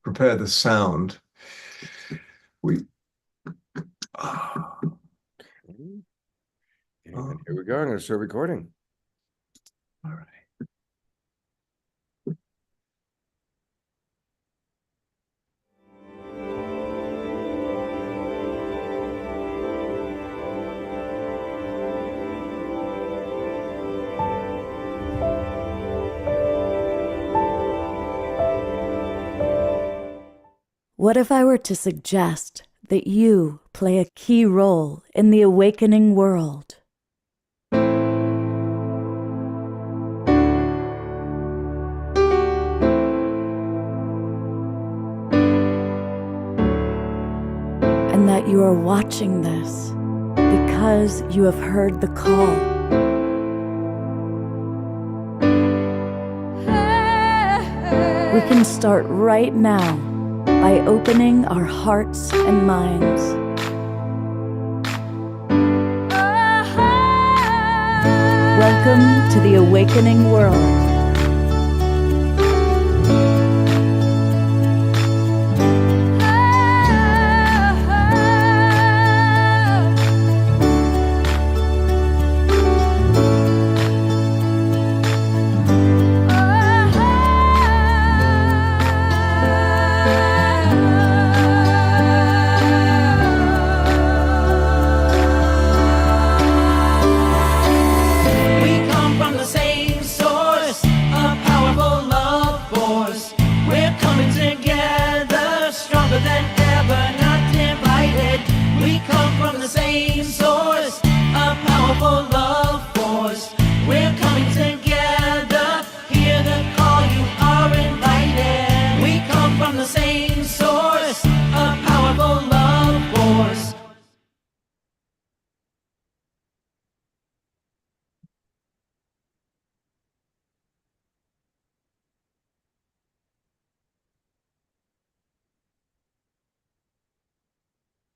prepare the sound. We And here we go. I'm going to start recording. All right. What if I were to suggest that you play a key role in the awakening world? And that you are watching this because you have heard the call. We can start right now by opening our hearts and minds. Welcome to the awakening world.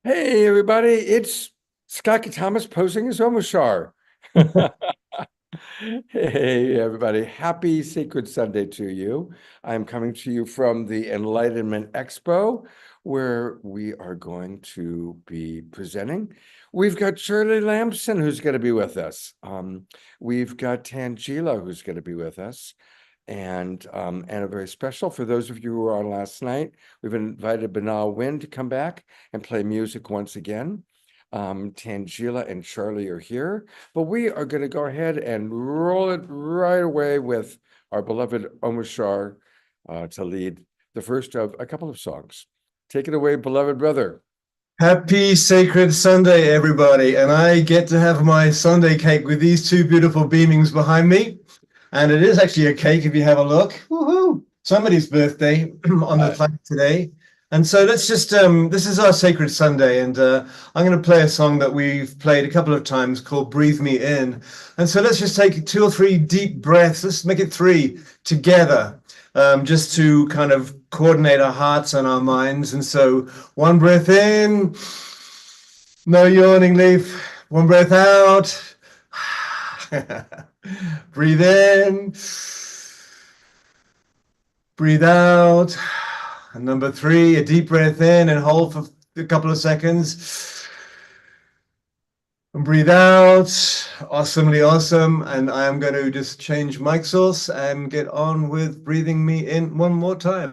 Hey, everybody. It's Scott Thomas posing as Omashar. Hey, everybody. Happy Sacred Sunday to you. I'm coming to you from the Enlightenment Expo, where we are going to be presenting. We've got Shirley Lamson, who's going to be with us. We've got Tangela, who's going to be with us. And a very special, for those of you who were on last night, we've invited Banal Wynn to come back and play music once again. Tangela and Charlie are here, but we are going to go ahead and roll it right away with our beloved Omashar to lead the first of a couple of songs. Take it away, beloved brother. Happy Sacred Sunday, everybody. And I get to have my Sunday cake with these two beautiful beamings behind me. And it is actually a cake if you have a look. Woohoo! Somebody's birthday on the planet today. And so let's just, this is our Sacred Sunday, and I'm going to play a song that we've played a couple of times called Breathe Me In. And so let's just take 2 or 3 deep breaths. Let's make it 3 together, just to kind of coordinate our hearts and our minds. And so 1 breath in, no yawning, Leaf. 1 breath out. Breathe in, breathe out. And number 3, a deep breath in and hold for a couple of seconds. And breathe out. Awesomely awesome. And I am going to just change mic source and get on with breathing me in one more time.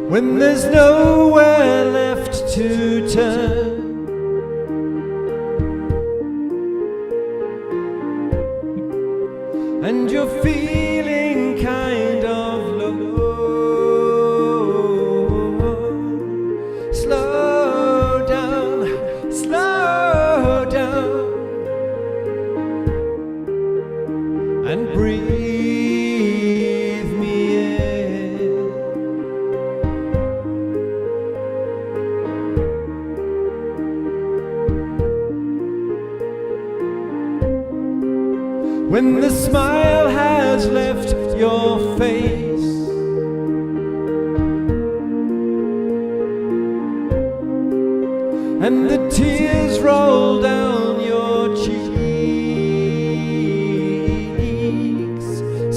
when there's nowhere left to turn. And you're feeling kind of low. Slow down, slow down, and breathe me in. When the smile has left your face, and the tears roll down your cheeks,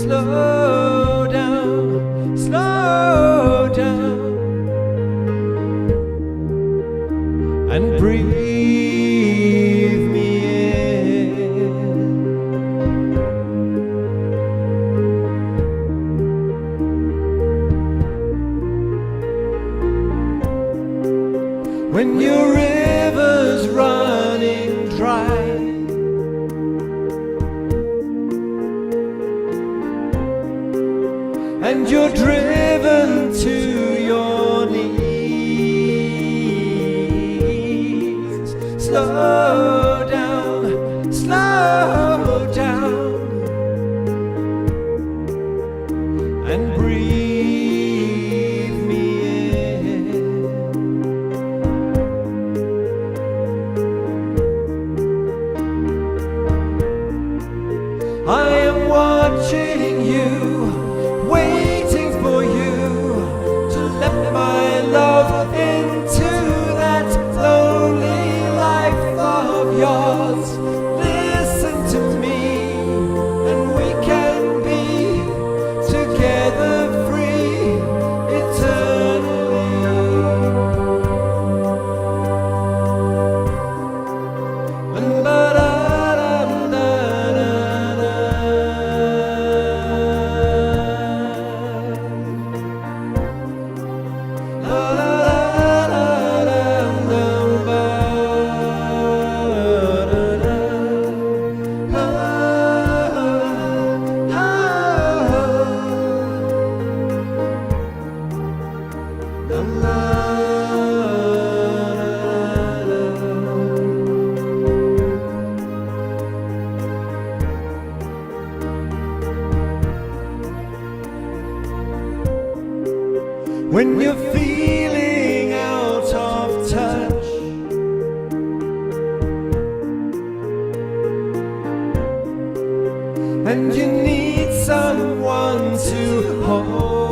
slow down, slow down, and breathe me in. When your river's running dry, and you're driven to your knees, slow down, slow down, and breathe me in. I am watching you, waiting for you to let my love into that lonely life of yours. Listen to me, and we can be together free eternally. And when you're feeling out of touch, and you need someone to hold,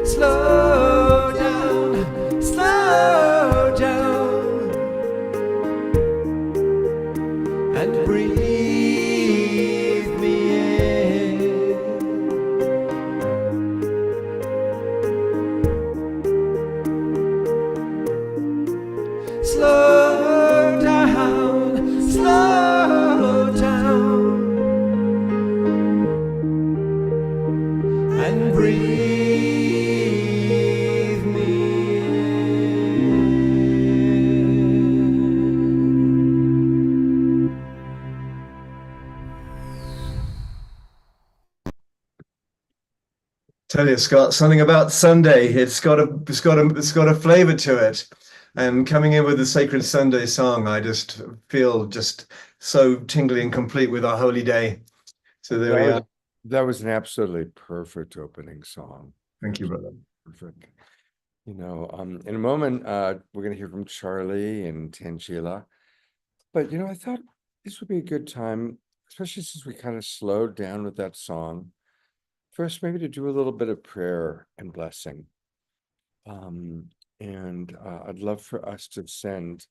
slow down, slow down, and breathe me in. Slow down, slow down, and breathe me in. Tell you, Scott, something about Sunday. It's got a flavor to it. And coming in with the Sacred Sunday song, I just feel just so tingly and complete with our holy day. So there we are. That was an absolutely perfect opening song. Thank you, brother. Perfect. In a moment, we're going to hear from Charlie and Tangela. But, I thought this would be a good time, especially since we kind of slowed down with that song. First, maybe to do a little bit of prayer and blessing. I'd love for us to send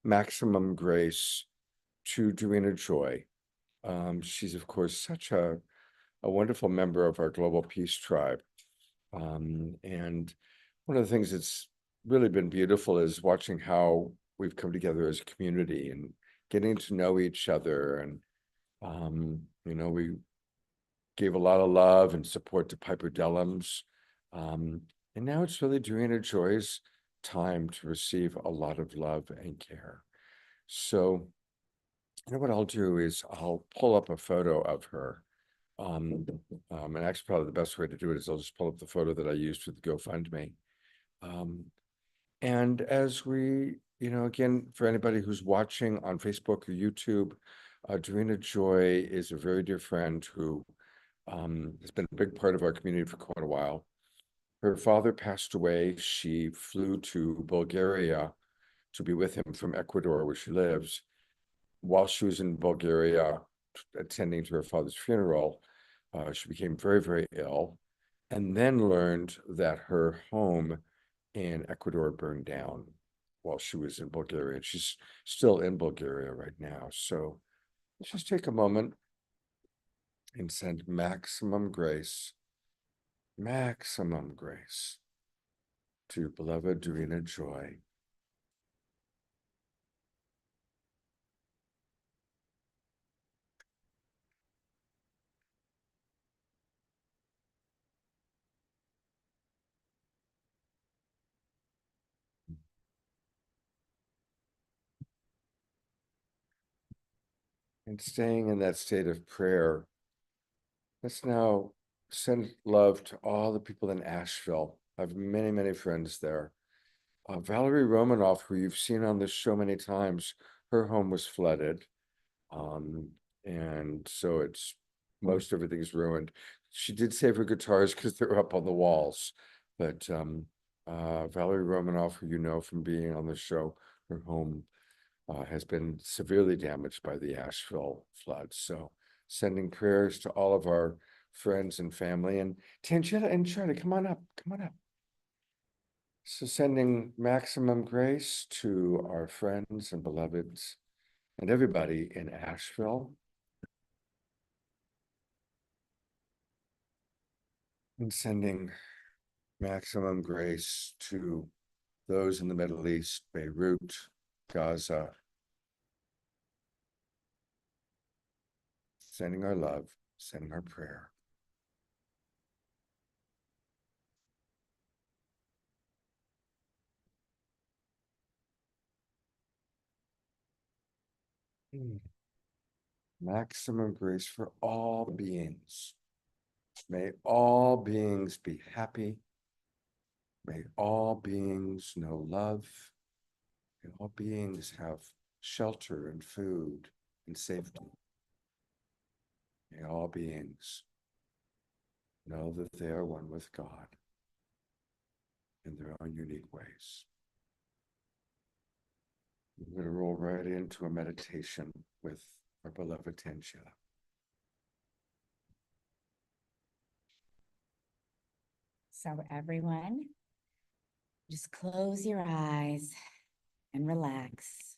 maximum grace to Duina Joy. She's, of course, such a wonderful member of our Global Peace Tribe. And one of the things that's really been beautiful is watching how we've come together as a community and getting to know each other. And, we gave a lot of love and support to Piper Dellums. And now it's really Dorina Joy's time to receive a lot of love and care. So, you know what I'll do is I'll pull up a photo of her. And actually probably the best way to do it is I'll just pull up the photo that I used for the GoFundMe. And as we, you know, again, for anybody who's watching on Facebook or YouTube, Dorina Joy is a very dear friend who has been a big part of our community for quite a while. Her father passed away. She flew to Bulgaria to be with him from Ecuador, where she lives. While she was in Bulgaria, attending to her father's funeral, she became very, very ill, and then learned that her home in Ecuador burned down while she was in Bulgaria. She's still in Bulgaria right now. So let's just take a moment and send maximum grace to beloved Dorina Joy. And staying in that state of prayer, let's now send love to all the people in Asheville. I have many, many friends there. Valerie Romanoff, who you've seen on this show many times, her home was flooded. And so it's most everything's ruined. She did save her guitars because they're up on the walls. But Valerie Romanoff, who you know from being on the show, her home has been severely damaged by the Asheville floods. So sending prayers to all of our friends and family. And Tangela and Charlie, come on up, come on up. So sending maximum grace to our friends and beloveds and everybody in Asheville. And sending maximum grace to those in the Middle East, Beirut, Gaza. Sending our love, sending our prayer. Maximum grace for all beings. May all beings be happy. May all beings know love. May all beings have shelter and food and safety. May all beings know that they are one with God in their own unique ways. We're going to roll right into a meditation with our beloved Tangela. So everyone, just close your eyes and relax,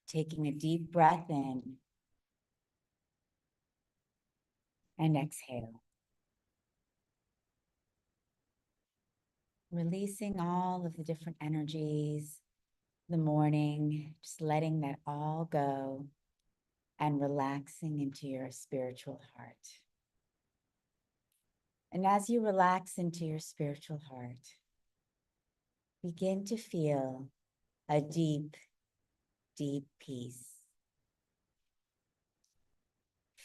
taking a deep breath in and exhale. Releasing all of the different energies, the morning, just letting that all go and relaxing into your spiritual heart. And as you relax into your spiritual heart, begin to feel a deep, deep peace.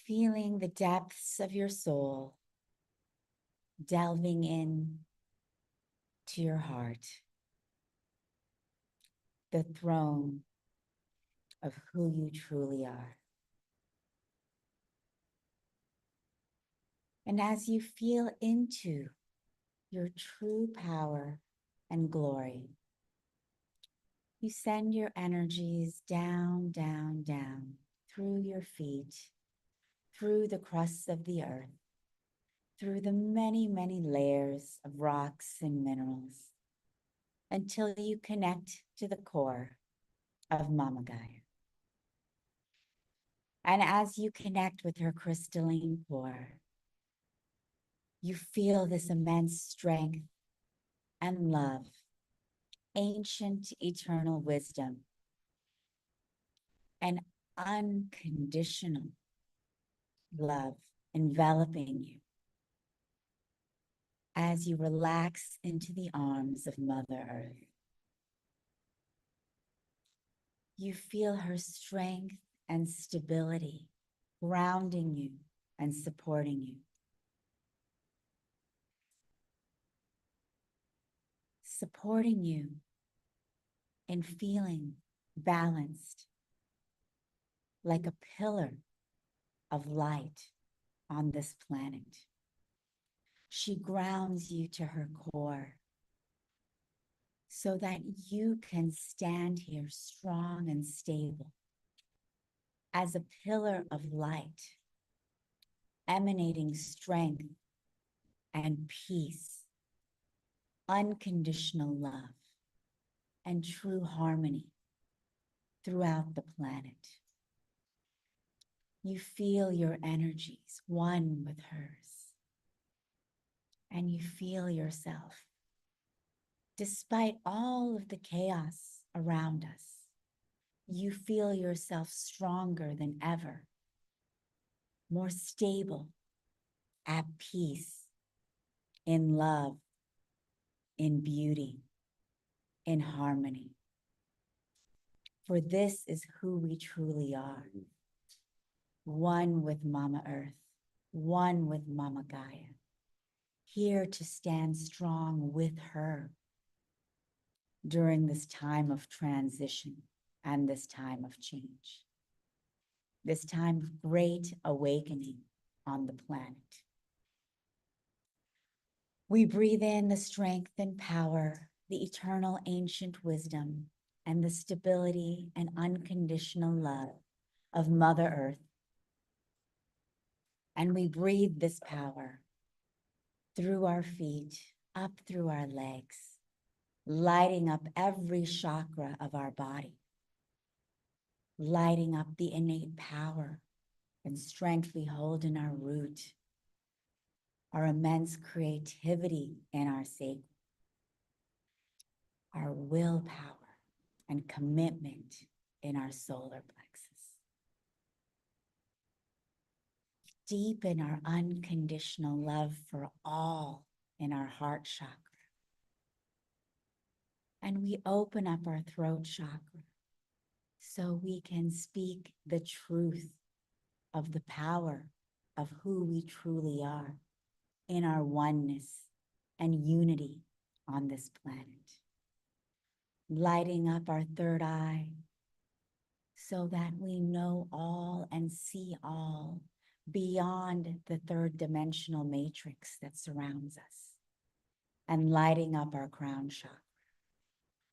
Feeling the depths of your soul, delving in to your heart, the throne of who you truly are. And as you feel into your true power and glory, you send your energies down, down, down through your feet, through the crusts of the earth, through the many, many layers of rocks and minerals, until you connect to the core of Mama Gaia. And as you connect with her crystalline core, you feel this immense strength and love, ancient eternal wisdom, and unconditional love enveloping you as you relax into the arms of Mother Earth. You feel her strength and stability grounding you and supporting you. Supporting you in feeling balanced, like a pillar of light on this planet. She grounds you to her core so that you can stand here strong and stable as a pillar of light, emanating strength and peace, unconditional love, and true harmony throughout the planet. You feel your energies one with hers, and you feel yourself, despite all of the chaos around us, you feel yourself stronger than ever, more stable, at peace, in love, in beauty, in harmony. For this is who we truly are. One with Mama Earth, one with Mama Gaia, here to stand strong with her during this time of transition and this time of change, this time of great awakening on the planet. We breathe in the strength and power, the eternal ancient wisdom, and the stability and unconditional love of Mother Earth. And we breathe this power through our feet, up through our legs, lighting up every chakra of our body, lighting up the innate power and strength we hold in our root, our immense creativity in our sacral, our willpower and commitment in our solar plexus. Deepen our unconditional love for all in our heart chakra. And we open up our throat chakra so we can speak the truth of the power of who we truly are in our oneness and unity on this planet. Lighting up our third eye so that we know all and see all beyond the third dimensional matrix that surrounds us. And lighting up our crown chakra,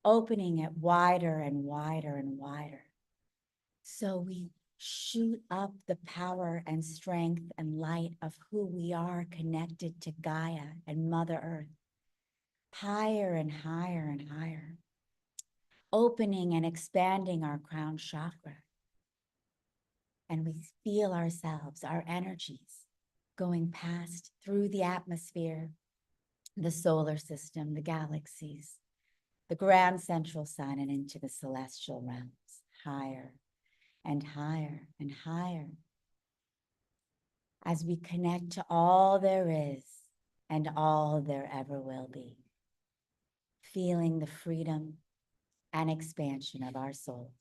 opening it wider and wider and wider. So we shoot up the power and strength and light of who we are connected to Gaia and Mother Earth, higher and higher and higher, opening and expanding our crown chakra. And we feel ourselves, our energies, going past through the atmosphere, the solar system, the galaxies, the grand central sun, and into the celestial realms, higher and higher and higher, as we connect to all there is and all there ever will be, feeling the freedom and expansion of our souls.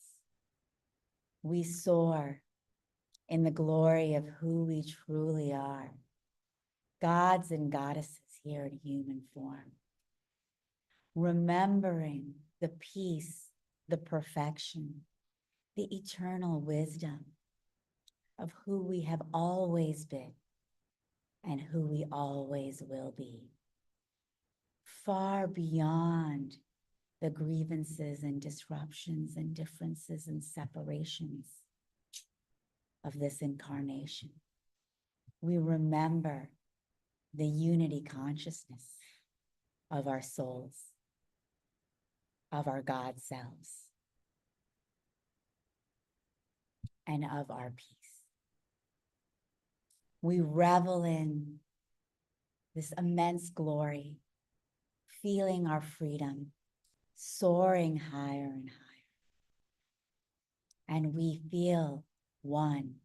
We soar in the glory of who we truly are, gods and goddesses here in human form, remembering the peace, the perfection, the eternal wisdom of who we have always been and who we always will be, far beyond the grievances and disruptions and differences and separations of this incarnation. We remember the unity consciousness of our souls, of our God selves, and of our peace. We revel in this immense glory, feeling our freedom, soaring higher and higher. And we feel one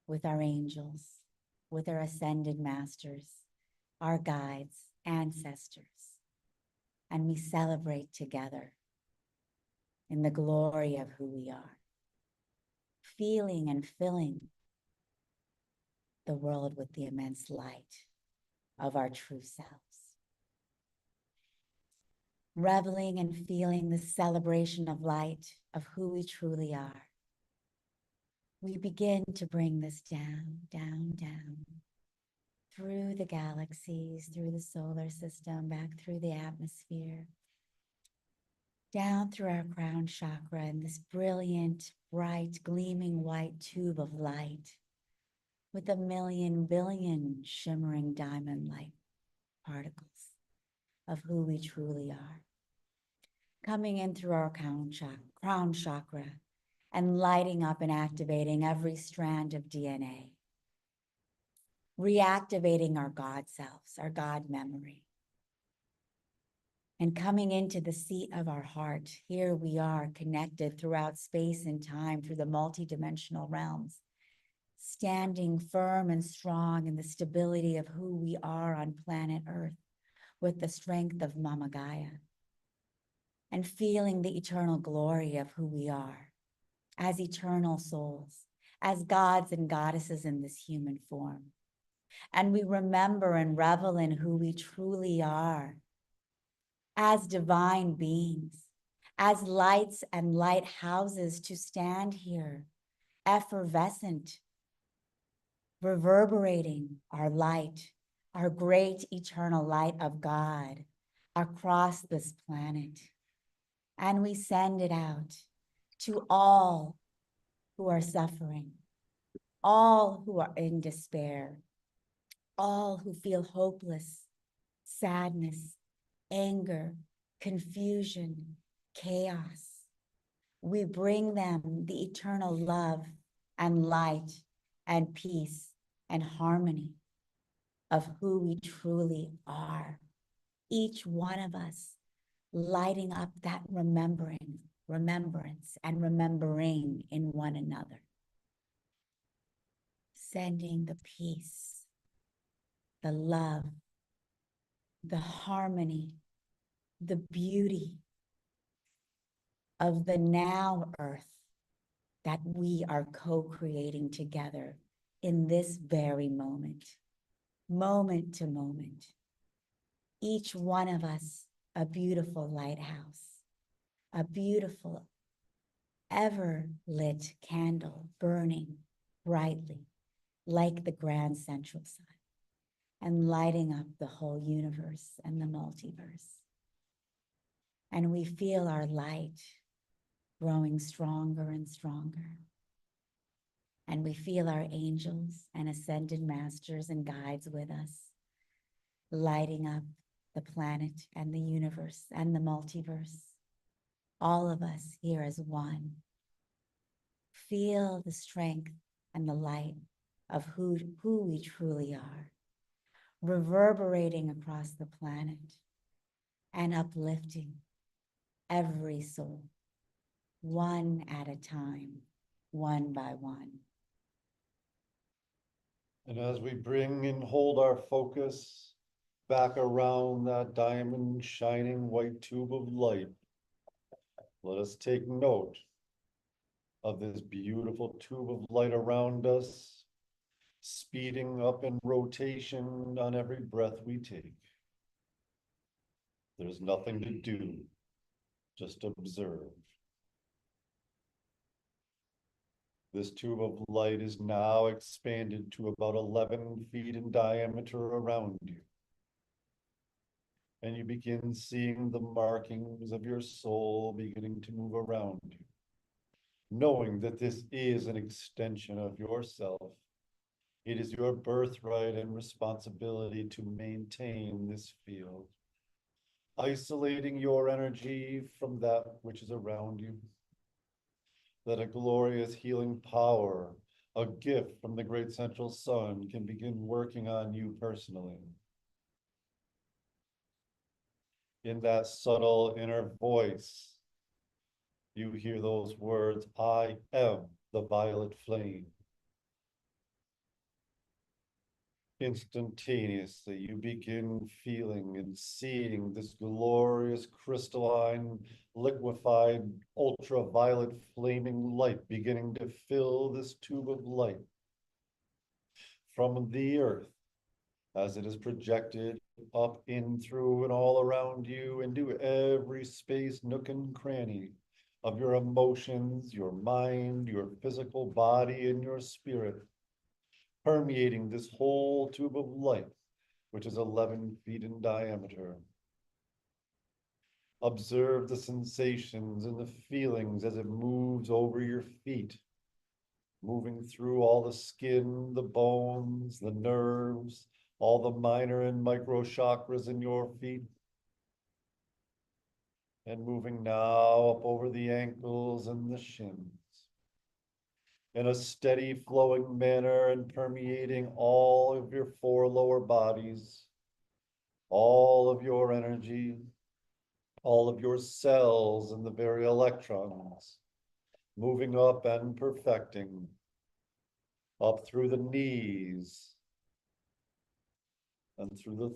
with our angels, with our ascended masters, our guides, ancestors, and we celebrate together in the glory of who we are, feeling and filling the world with the immense light of our true selves. Reveling and feeling the celebration of light of who we truly are, we begin to bring this down, down, down, through the galaxies, through the solar system, back through the atmosphere, down through our crown chakra in this brilliant, bright, gleaming white tube of light with a million billion shimmering diamond light particles of who we truly are. Coming in through our crown chakra and lighting up and activating every strand of DNA, reactivating our God selves, our God memory, and coming into the seat of our heart. Here we are connected throughout space and time through the multidimensional realms, standing firm and strong in the stability of who we are on planet Earth with the strength of Mama Gaia, and feeling the eternal glory of who we are as eternal souls, as gods and goddesses in this human form. And we remember and revel in who we truly are as divine beings, as lights and lighthouses to stand here, effervescent, reverberating our light, our great eternal light of God across this planet. And we send it out to all who are suffering, all who are in despair, all who feel hopeless, sadness, anger, confusion, chaos. We bring them the eternal love and light and peace and harmony of who we truly are. Each one of us lighting up that remembrance and remembering in one another. Sending the peace, the love, the harmony, the beauty of the now earth that we are co-creating together in this very moment, moment to moment. Each one of us a beautiful lighthouse, a beautiful ever-lit candle burning brightly like the grand central sun and lighting up the whole universe and the multiverse. And we feel our light growing stronger and stronger. And we feel our angels and ascended masters and guides with us, lighting up the planet and the universe and the multiverse. All of us here as one. Feel the strength and the light of who we truly are, reverberating across the planet and uplifting every soul, one at a time, one by one. And as we bring and hold our focus back around that diamond shining white tube of light, let us take note of this beautiful tube of light around us, speeding up in rotation on every breath we take. There's nothing to do, just observe. This tube of light is now expanded to about 11 feet in diameter around you. And you begin seeing the markings of your soul beginning to move around you, knowing that this is an extension of yourself. It is your birthright and responsibility to maintain this field, isolating your energy from that which is around you. That a glorious healing power, a gift from the great central sun, can begin working on you personally. In that subtle inner voice, you hear those words, I am the violet flame. Instantaneously, you begin feeling and seeing this glorious crystalline, liquefied, ultraviolet flaming light beginning to fill this tube of light from the earth as it is projected up, in, through, and all around you into every space, nook, and cranny of your emotions, your mind, your physical body, and your spirit, permeating this whole tube of light, which is 11 feet in diameter. Observe the sensations and the feelings as it moves over your feet, moving through all the skin, the bones, the nerves, all the minor and micro chakras in your feet, and moving now up over the ankles and the shins in a steady flowing manner and permeating all of your 4 lower bodies, all of your energy, all of your cells and the very electrons, moving up and perfecting up through the knees and through the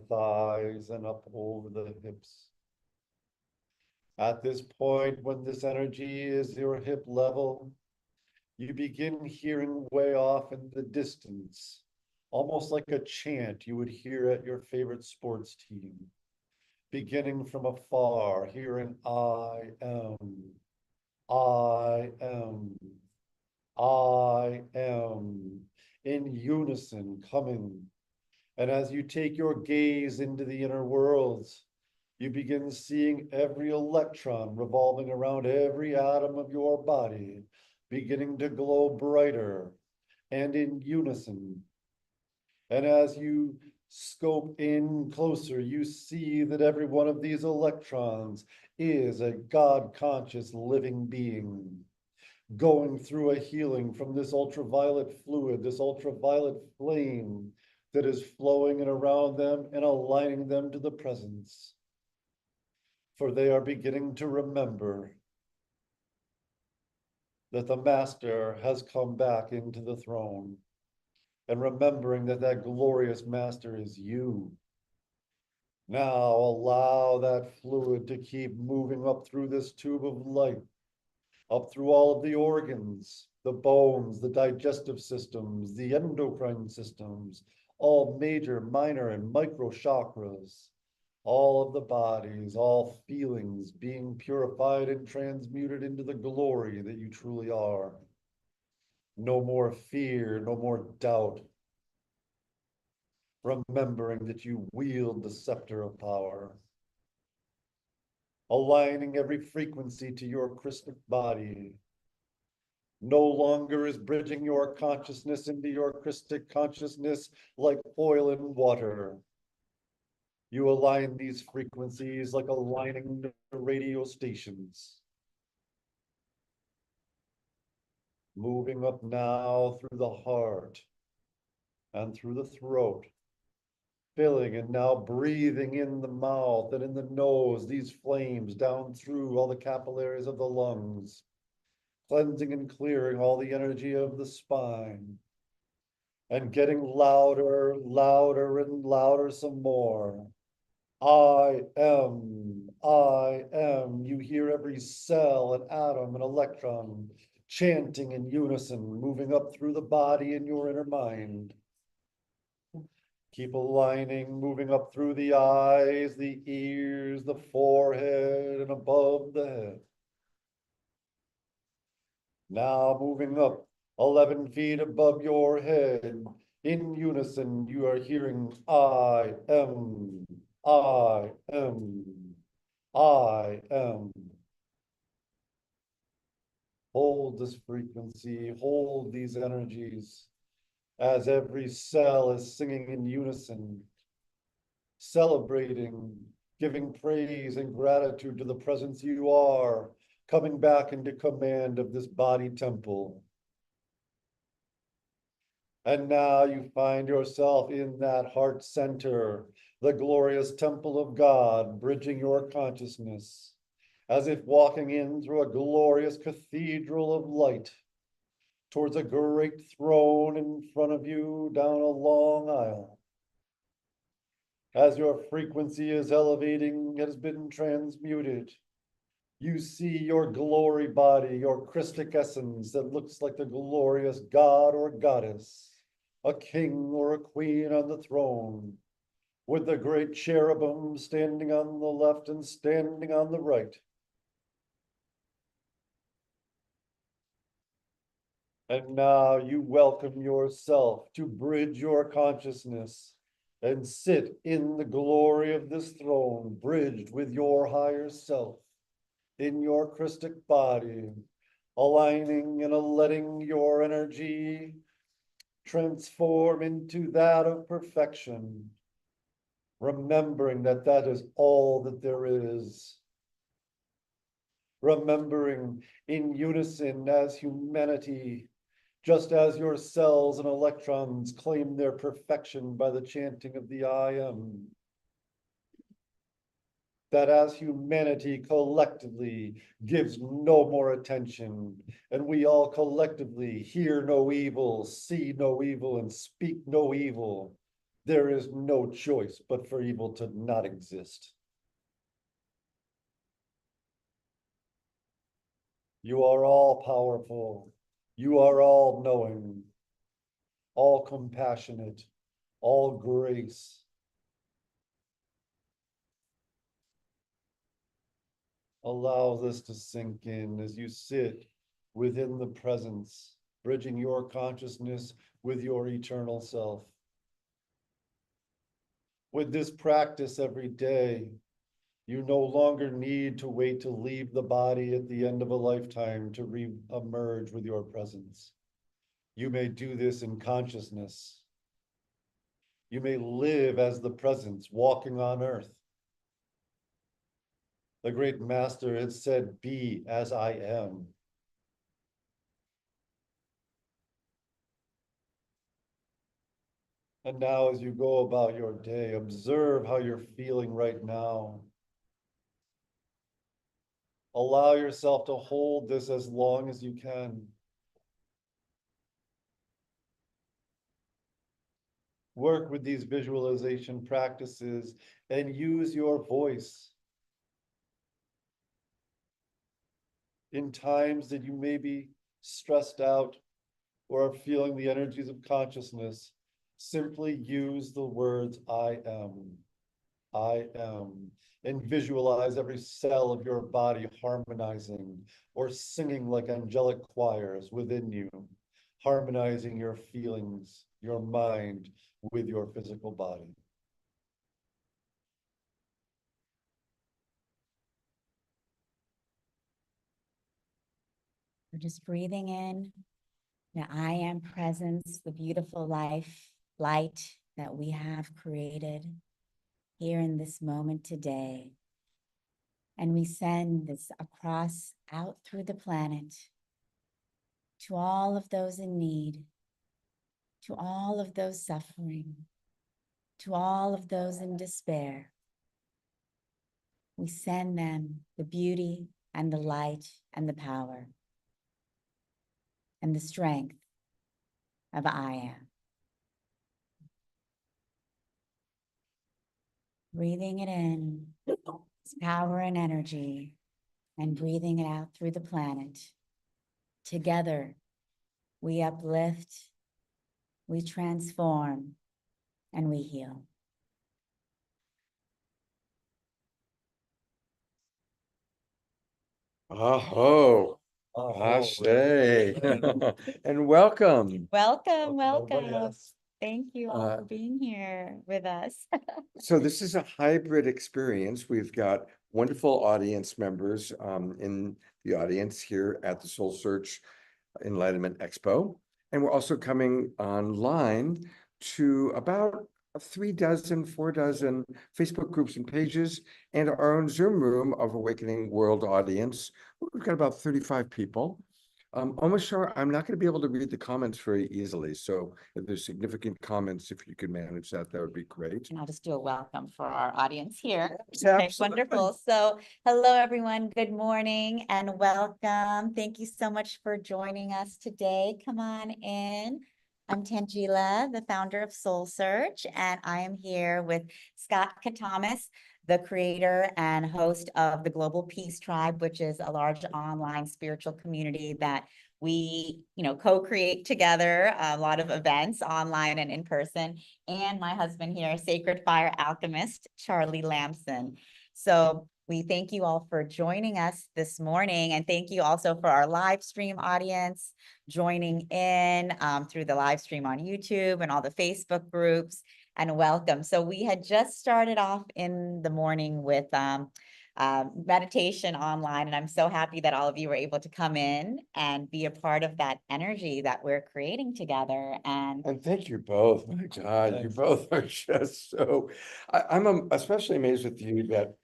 thighs and up over the hips. At this point, when this energy is your hip level, you begin hearing way off in the distance, almost like a chant you would hear at your favorite sports team. Beginning from afar, hearing I am, I am, I am, in unison coming. And as you take your gaze into the inner worlds, you begin seeing every electron revolving around every atom of your body, beginning to glow brighter and in unison. And as you scope in closer, you see that every one of these electrons is a God-conscious living being, going through a healing from this ultraviolet fluid, this ultraviolet flame that is flowing in around them and aligning them to the presence. For they are beginning to remember that the Master has come back into the throne, and remembering that that glorious Master is you. Now allow that fluid to keep moving up through this tube of light, up through all of the organs, the bones, the digestive systems, the endocrine systems, all major, minor, and micro chakras, all of the bodies, all feelings being purified and transmuted into the glory that you truly are. No more fear, no more doubt. Remembering that you wield the scepter of power. Aligning every frequency to your Christic body. No longer is bridging your consciousness into your Christic consciousness like oil and water. You align these frequencies like aligning the radio stations. Moving up now through the heart and through the throat. Filling and now breathing in the mouth and in the nose, these flames down through all the capillaries of the lungs, cleansing and clearing all the energy of the spine, and getting louder, louder, and louder some more. I am, I am. You hear every cell and atom and electron chanting in unison, moving up through the body and your inner mind. Keep aligning, moving up through the eyes, the ears, the forehead, and above the head. Now moving up 11 feet above your head. In unison, you are hearing I am, I am, I am. Hold this frequency, hold these energies as every cell is singing in unison, celebrating, giving praise and gratitude to the presence you are, coming back into command of this body temple. And now you find yourself in that heart center, the glorious temple of God, bridging your consciousness, as if walking in through a glorious cathedral of light, towards a great throne in front of you down a long aisle. As your frequency is elevating, it has been transmuted. You see your glory body, your Christic essence that looks like the glorious god or goddess, a king or a queen on the throne, with the great cherubim standing on the left and standing on the right. And now you welcome yourself to bridge your consciousness and sit in the glory of this throne, bridged with your higher self in your Christic body, aligning and letting your energy transform into that of perfection, remembering that that is all that there is. Remembering in unison as humanity, just as your cells and electrons claim their perfection by the chanting of the I am. That as humanity collectively gives no more attention, and we all collectively hear no evil, see no evil, and speak no evil, there is no choice but for evil to not exist. You are all powerful. You are all knowing, all compassionate, all grace. Allow this to sink in as you sit within the presence, bridging your consciousness with your eternal self. With this practice every day, you no longer need to wait to leave the body at the end of a lifetime to re-emerge with your presence. You may do this in consciousness. You may live as the presence walking on earth. The great master had said, "Be as I am." And now as you go about your day, observe how you're feeling right now. Allow yourself to hold this as long as you can. Work with these visualization practices and use your voice. In times that you may be stressed out or are feeling the energies of consciousness, simply use the words I am, and visualize every cell of your body harmonizing or singing like angelic choirs within you, harmonizing your feelings, your mind with your physical body. We're just breathing in the I am presence, the beautiful light that we have created here in this moment today. And we send this across out through the planet to all of those in need, to all of those suffering, to all of those in despair. We send them the beauty and the light and the power and the strength of I am. Breathing it in, its power and energy, and breathing it out through the planet. Together, we uplift, we transform, and we heal. Aho, Oh, ashe, and welcome. Welcome, Nobody welcome. else. Thank you all for being here with us. So this is a hybrid experience. We've got wonderful audience members in the audience here at the SoulSearch Enlightenment Expo. And we're also coming online to about 4 Facebook groups and pages, and our own Zoom room of Awakening World audience. We've got about 35 people. Almost sure I'm not going to be able to read the comments very easily. So if there's significant comments, if you could manage that, that would be great. And I'll just do a welcome for our audience here. Yeah, Okay, absolutely. wonderful. So hello, everyone. Good morning and welcome. Thank you so much for joining us today. Come on in. I'm Tangela, the founder of SoulSearch, and I am here with Scott Katamas, the creator and host of the Global Peace Tribe, which is a large online spiritual community that we, co-create together, a lot of events online and in person, and my husband here, Sacred Fire Alchemist, Charlie Lamson. So we thank you all for joining us this morning, and thank you also for our live stream audience joining in through the live stream on YouTube and all the Facebook groups, and welcome. So we had just started off in the morning with meditation online, and I'm so happy that all of you were able to come in and be a part of that energy that we're creating together. And thank you both. My God, you Thanks. both are just so. I'm especially amazed with you that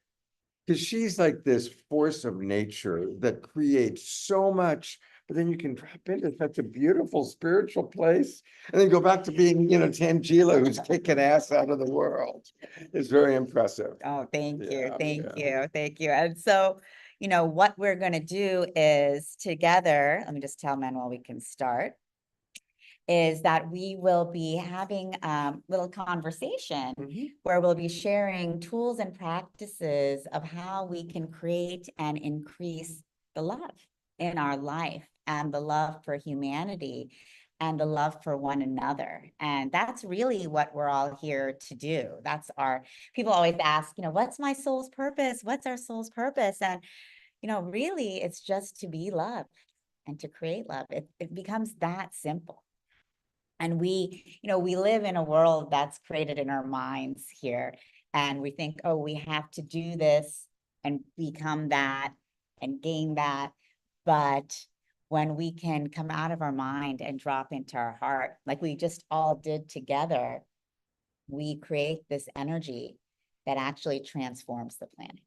because she's like this force of nature that creates so much, but then you can drop into such a beautiful spiritual place and then go back to being, Tangela, who's kicking ass out of the world. It's very impressive. oh, thank you, Yeah, thank yeah. you, thank you. And so, what we're going to do is together, let me just tell Manuel we can start, is that we will be having a little conversation where we'll be sharing tools and practices of how we can create and increase the love in our life and the love for humanity and the love for one another. And that's really what we're all here to do. People always ask, what's my soul's purpose? What's our soul's purpose? And, really it's just to be loved and to create love. It becomes that simple. And we live in a world that's created in our minds here. And we think, oh, we have to do this and become that and gain that. But when we can come out of our mind and drop into our heart, like we just all did together, we create this energy that actually transforms the planet.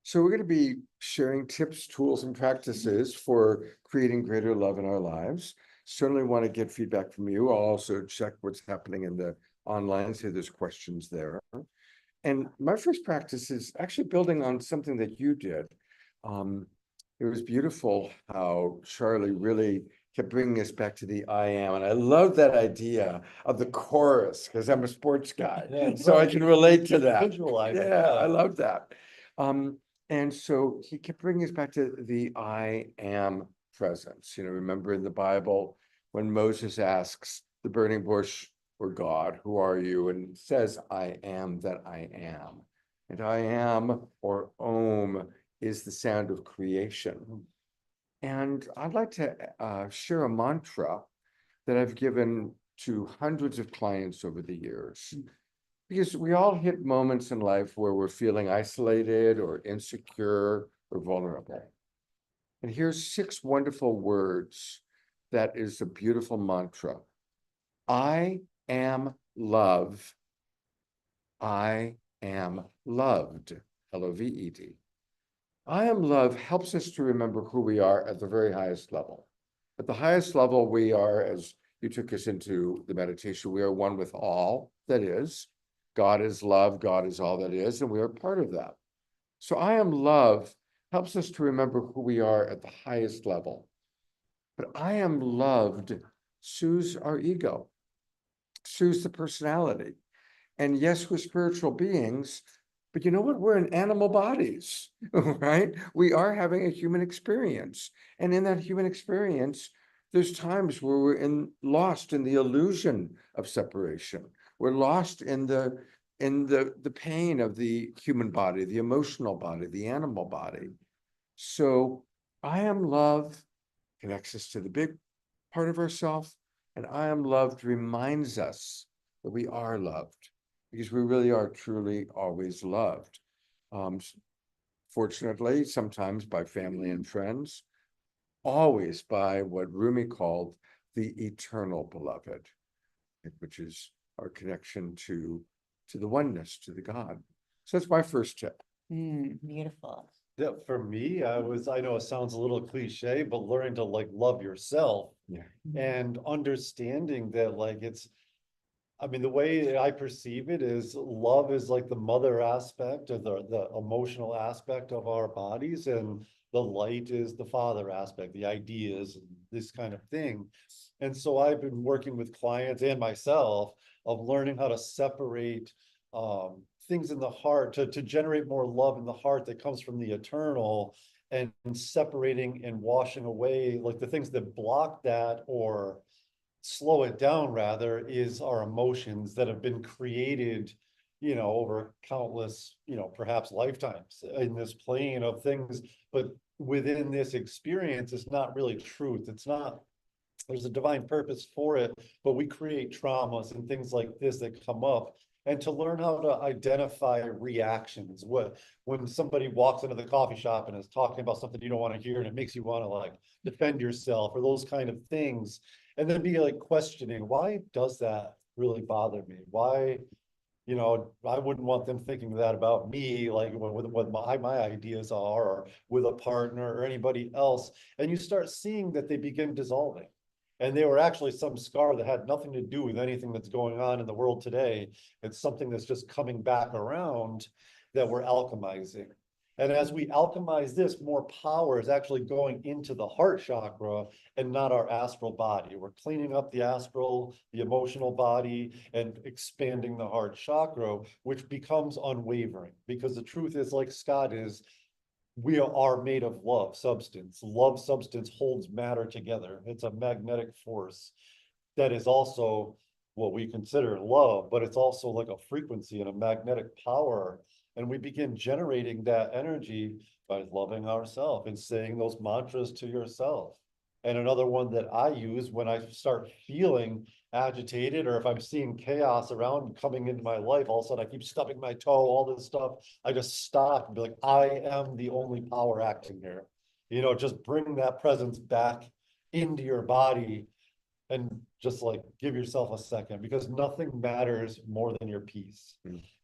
So we're going to be sharing tips, tools, and practices for creating greater love in our lives. Certainly want to get feedback from you. I'll also check what's happening in the online, see if there's questions there. And my first practice is actually building on something that you did. It was beautiful how Charlie really kept bringing us back to the I am. And I love that idea of the chorus because I'm a sports guy. Yeah, So I right. can relate to that. Visualize it, Yeah, I yeah. love that. And so he kept bringing us back to the I am presence. Remember in the Bible when Moses asks the burning bush or God, who are you? And says, I am that I am. And I am, or Om, is the sound of creation. And I'd like to share a mantra that I've given to hundreds of clients over the years. Because we all hit moments in life where we're feeling isolated or insecure or vulnerable. And here's 6 wonderful words that is a beautiful mantra. I am love. I am loved. L-O-V-E-D. I am love helps us to remember who we are at the very highest level. At the highest level, we are, as you took us into the meditation, we are one with all that is. God is love, God is all that is, and we are part of that. So I am love helps us to remember who we are at the highest level. But I am loved soothes our ego, soothes the personality. And yes, we're spiritual beings, but you know what? We're in animal bodies, right? We are having a human experience. And in that human experience, there's times where we're lost in the illusion of separation. We're lost in the pain of the human body, the emotional body, the animal body. So I am love connects us to the big part of ourselves, and I am loved reminds us that we are loved because we really are truly always loved. Fortunately, sometimes by family and friends, always by what Rumi called the eternal beloved, which is our connection to the oneness, to the God. So that's my first tip. Beautiful. That for me, I know it sounds a little cliche, but learning to like love yourself Yeah. and understanding that like I mean, the way I perceive it is love is like the mother aspect of the emotional aspect of our bodies, and the light is the father aspect, the ideas, and this kind of thing. And so I've been working with clients and myself of learning how to separate things in the heart to generate more love in the heart that comes from the eternal, and separating and washing away like the things that block that or slow it down rather is our emotions that have been created, over countless, perhaps lifetimes in this plane of things. But within this experience, it's not really truth. It's not, there's a divine purpose for it, but we create traumas and things like this that come up. And to learn how to identify reactions, when somebody walks into the coffee shop and is talking about something you don't want to hear and it makes you want to like defend yourself or those kind of things, and then be like questioning, why does that really bother me? Why, I wouldn't want them thinking that about me, like with what my ideas are, or with a partner or anybody else. And you start seeing that they begin dissolving. And they were actually some scar that had nothing to do with anything that's going on in the world today. It's something that's just coming back around that we're alchemizing. And as we alchemize this, more power is actually going into the heart chakra and not our astral body. We're cleaning up the astral, the emotional body, and expanding the heart chakra, which becomes unwavering. Because the truth is, like Scott is, we are made of love substance. Love substance holds matter together. It's a magnetic force that is also what we consider love, but it's also like a frequency and a magnetic power. And we begin generating that energy by loving ourselves and saying those mantras to yourself. And another one that I use when I start feeling agitated, or if I'm seeing chaos around coming into my life, all of a sudden I keep stubbing my toe, all this stuff, I just stop and be like, I am the only power acting here. Just bring that presence back into your body and just like give yourself a second, because nothing matters more than your peace.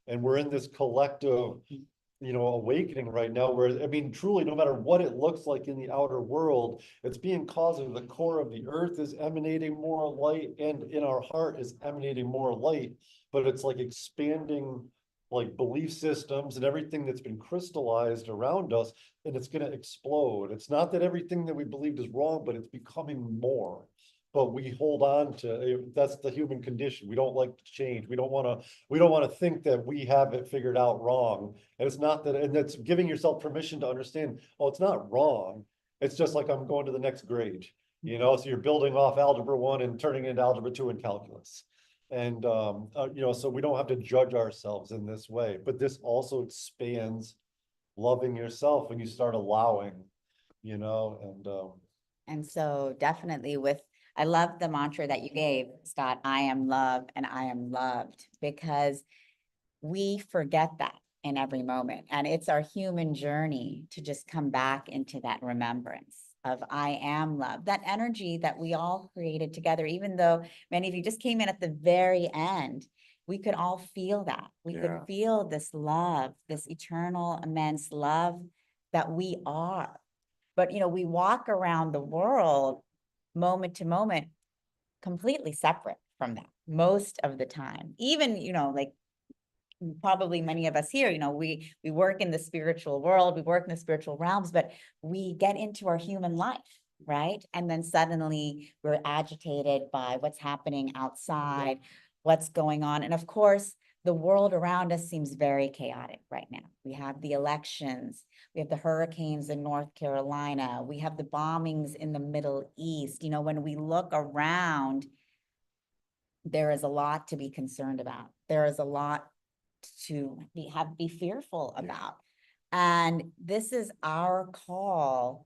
And we're in this collective, awakening right now where, I mean, truly, no matter what it looks like in the outer world, it's being caused in the core of the earth is emanating more light, and in our heart is emanating more light, but it's like expanding like belief systems and everything that's been crystallized around us, and it's going to explode. It's not that everything that we believed is wrong, but it's becoming more. But we hold on to, that's the human condition. We don't like to change. We don't want to think that we have it figured out wrong. And it's not that, and that's giving yourself permission to understand, oh, it's not wrong. It's just like I'm going to the next grade, so you're building off algebra 1 and turning it into algebra 2 and calculus. And, so we don't have to judge ourselves in this way, but this also expands loving yourself when you start allowing, And so definitely I love the mantra that you gave, Scott, I am loved and I am loved, because we forget that in every moment. And it's our human journey to just come back into that remembrance of I am loved, that energy that we all created together, even though many of you just came in at the very end. We could all feel that. We could feel this love, this eternal, immense love that we are. But, we walk around the world moment to moment completely separate from that most of the time. Even, like probably many of us here, we work in the spiritual world, we work in the spiritual realms, but we get into our human life, right? And then suddenly we're agitated by what's happening outside, what's going on. And of course, the world around us seems very chaotic right now. We have the elections, we have the hurricanes in North Carolina, we have the bombings in the Middle East. When we look around, there is a lot to be concerned about. There is a lot to be fearful about. And this is our call,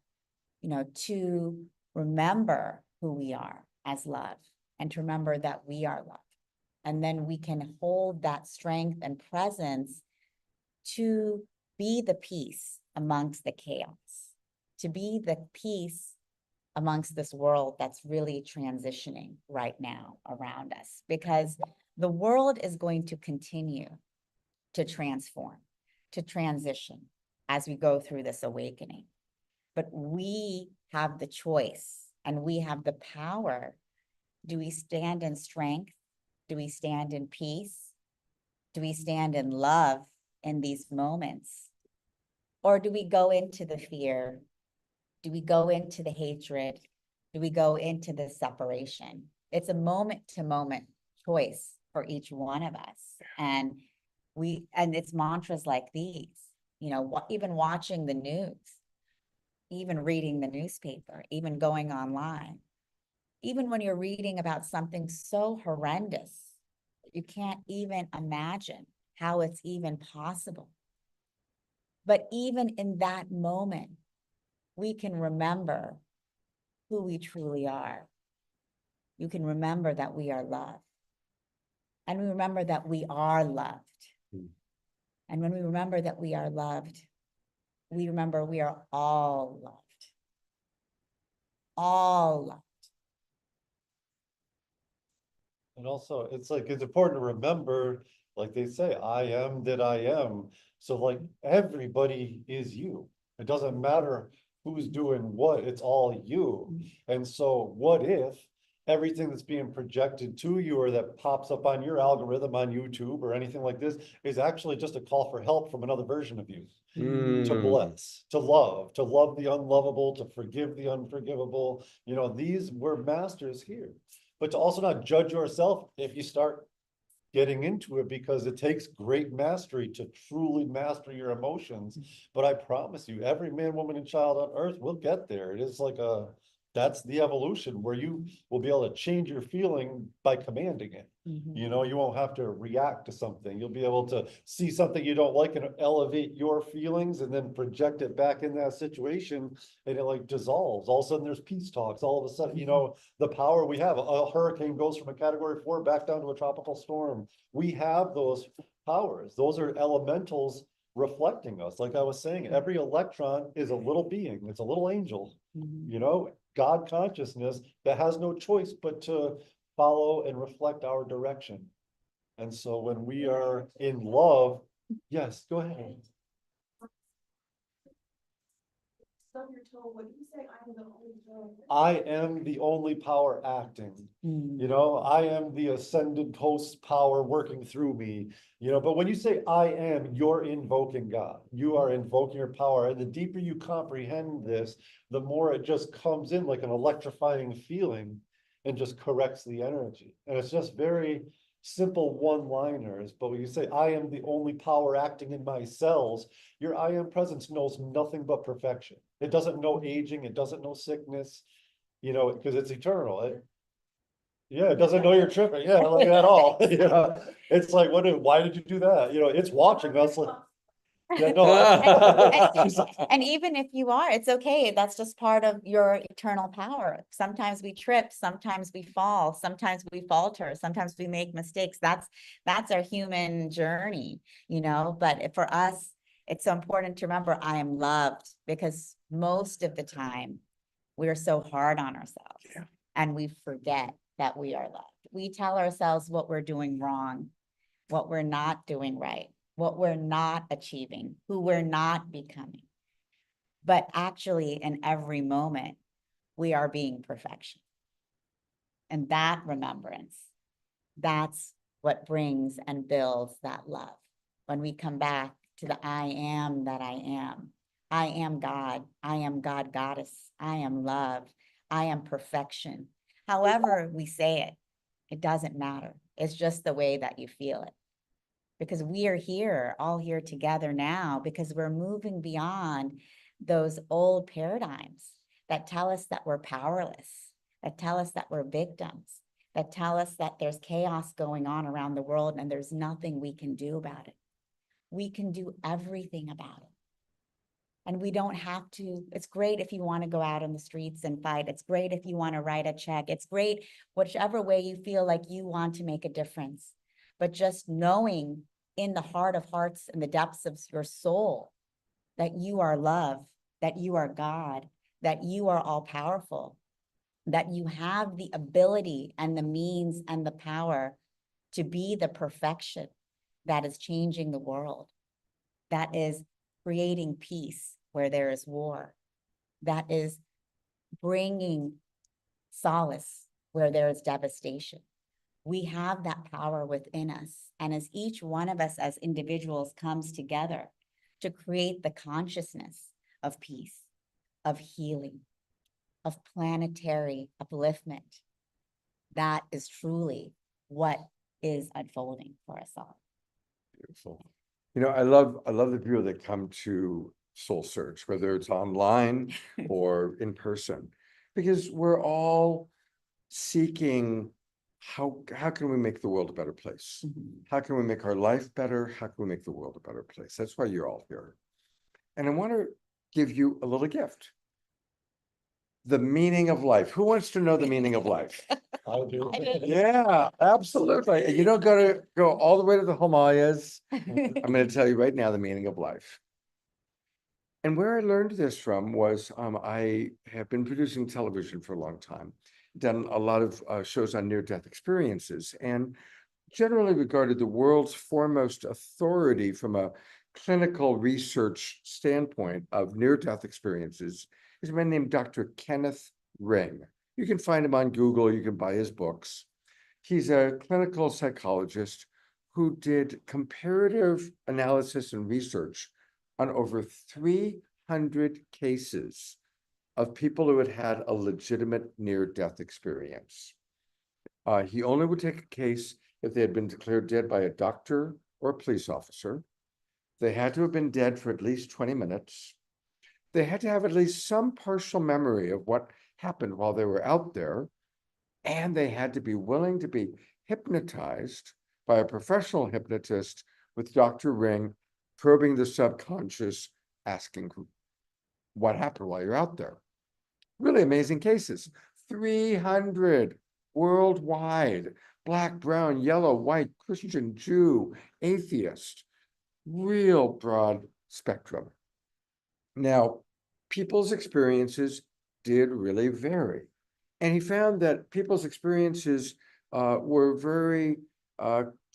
to remember who we are as love, and to remember that we are love. And then we can hold that strength and presence to be the peace amongst the chaos, to be the peace amongst this world that's really transitioning right now around us, because the world is going to continue to transform, to transition as we go through this awakening. But we have the choice and we have the power. Do we stand in strength? Do we stand in peace? Do we stand in love in these moments? Or do we go into the fear? Do we go into the hatred? Do we go into the separation? It's a moment to moment choice for each one of us. And it's mantras like these, you know, even watching the news, even reading the newspaper, even going online, even when you're reading about something so horrendous, you can't even imagine how it's even possible. But even in that moment, we can remember who we truly are. You can remember that we are loved. And we remember that we are loved. And when we remember that we are loved, we remember we are all loved. All loved. And also, it's like, it's important to remember, like they say, I am that I am. So like, everybody is you. It doesn't matter who's doing what, it's all you. And so what if everything that's being projected to you or that pops up on your algorithm on YouTube or anything like this is actually just a call for help from another version of you? To bless, to love the unlovable, to forgive the unforgivable. You know, these were masters here. But to also not judge yourself if you start getting into it, because it takes great mastery to truly master your emotions. But I promise you, every man, woman, and child on earth will get there. It is like that's the evolution where you will be able to change your feeling by commanding it. You know, you won't have to react to something. You'll be able to see something you don't like and elevate your feelings and then project it back in that situation, and it like dissolves. All of a sudden there's peace talks. All of a sudden, you know, the power we have. A hurricane goes from a category 4 back down to a tropical storm. We have those powers. Those are elementals reflecting us. Like I was saying, every electron is a little being. It's a little angel, you know, God consciousness that has no choice but to follow and reflect our direction. And so when we are in love, yes, go ahead. I am the only power acting. You know, I am the ascended host power working through me. You know, but when you say I am, you're invoking God. You are invoking your power. And the deeper you comprehend this, the more it just comes in like an electrifying feeling and just corrects the energy. And it's just very simple one-liners. But when you say I am the only power acting in my cells, your I am presence knows nothing but perfection. It doesn't know aging, it doesn't know sickness, you know, because it's eternal. Yeah, it doesn't know you're tripping. Yeah, like at all. You know, it's like, why did you do that? You know, it's watching us. Like, yeah, no. And even if you are, it's okay. That's just part of your eternal power. Sometimes we trip, sometimes we fall, sometimes we falter, sometimes we make mistakes. That's our human journey, you know. But for us, it's so important to remember I am loved, because most of the time we're so hard on ourselves, and we forget that we are loved. We tell ourselves what we're doing wrong, what we're not doing right, what we're not achieving, who we're not becoming. But actually, in every moment, we are being perfection. And that remembrance, that's what brings and builds that love. When we come back to the I am that I am. I am God. I am God Goddess. I am love. I am perfection. However we say it, it doesn't matter. It's just the way that you feel it. Because we are here, all here together now, because we're moving beyond those old paradigms that tell us that we're powerless, that tell us that we're victims, that tell us that there's chaos going on around the world and there's nothing we can do about it. We can do everything about it. And we don't have to. It's great if you want to go out in the streets and fight. It's great if you want to write a check. It's great whichever way you feel like you want to make a difference. But just knowing in the heart of hearts and the depths of your soul that you are love, that you are God, that you are all powerful, that you have the ability and the means and the power to be the perfection that is changing the world, that is creating peace where there is war, that is bringing solace where there is devastation. We have that power within us. And as each one of us as individuals comes together to create the consciousness of peace, of healing, of planetary upliftment, that is truly what is unfolding for us all. Beautiful. You know, I love the people that come to SoulSearch, whether it's online or in person, because we're all seeking how can we make the world a better place? How can we make our life better? How can we make the world a better place? That's why you're all here. And I want to give you a little gift. The meaning of life. Who wants to know the meaning of life? I do. Yeah, absolutely. And you don't go all the way to the Himalayas. I'm going to tell you right now the meaning of life. And where I learned this from was I have been producing television for a long time, done a lot of shows on near-death experiences, and generally regarded the world's foremost authority from a clinical research standpoint of near-death experiences is a man named Dr. Kenneth Ring. You can find him on Google, you can buy his books. He's a clinical psychologist who did comparative analysis and research on over 300 cases of people who had had a legitimate near-death experience. He only would take a case if they had been declared dead by a doctor or a police officer. They had to have been dead for at least 20 minutes. They had to have at least some partial memory of what happened while they were out there. And they had to be willing to be hypnotized by a professional hypnotist with Dr. Ring probing the subconscious, asking what happened while you're out there. Really amazing cases. 300 worldwide, Black, brown, yellow, white, Christian, Jew, atheist, real broad spectrum. Now, people's experiences did really vary. And he found that people's experiences were very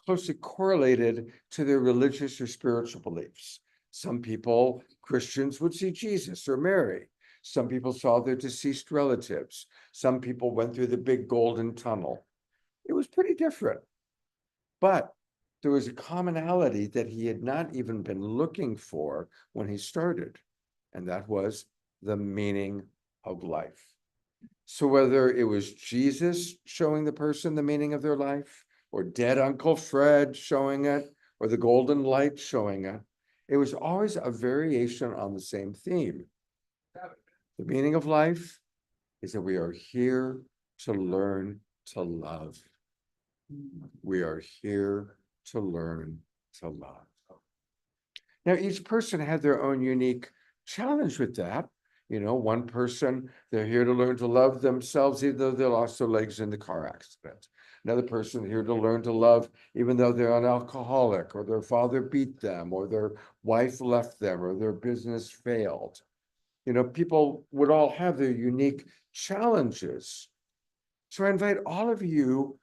closely correlated to their religious or spiritual beliefs. Some people, Christians, would see Jesus or Mary. Some people saw their deceased relatives. Some people went through the big golden tunnel. It was pretty different. But there was a commonality that he had not even been looking for when he started, and that was the meaning of life. So whether it was Jesus showing the person the meaning of their life, or dead Uncle Fred showing it, or the golden light showing it, it was always a variation on the same theme. The meaning of life is that we are here to learn to love. We are here to learn to love. Now, each person had their own unique challenge with that. You know, one person, they're here to learn to love themselves, even though they lost their legs in the car accident. Another person here to learn to love, even though they're an alcoholic, or their father beat them, or their wife left them, or their business failed. You know, people would all have their unique challenges. So I invite all of you,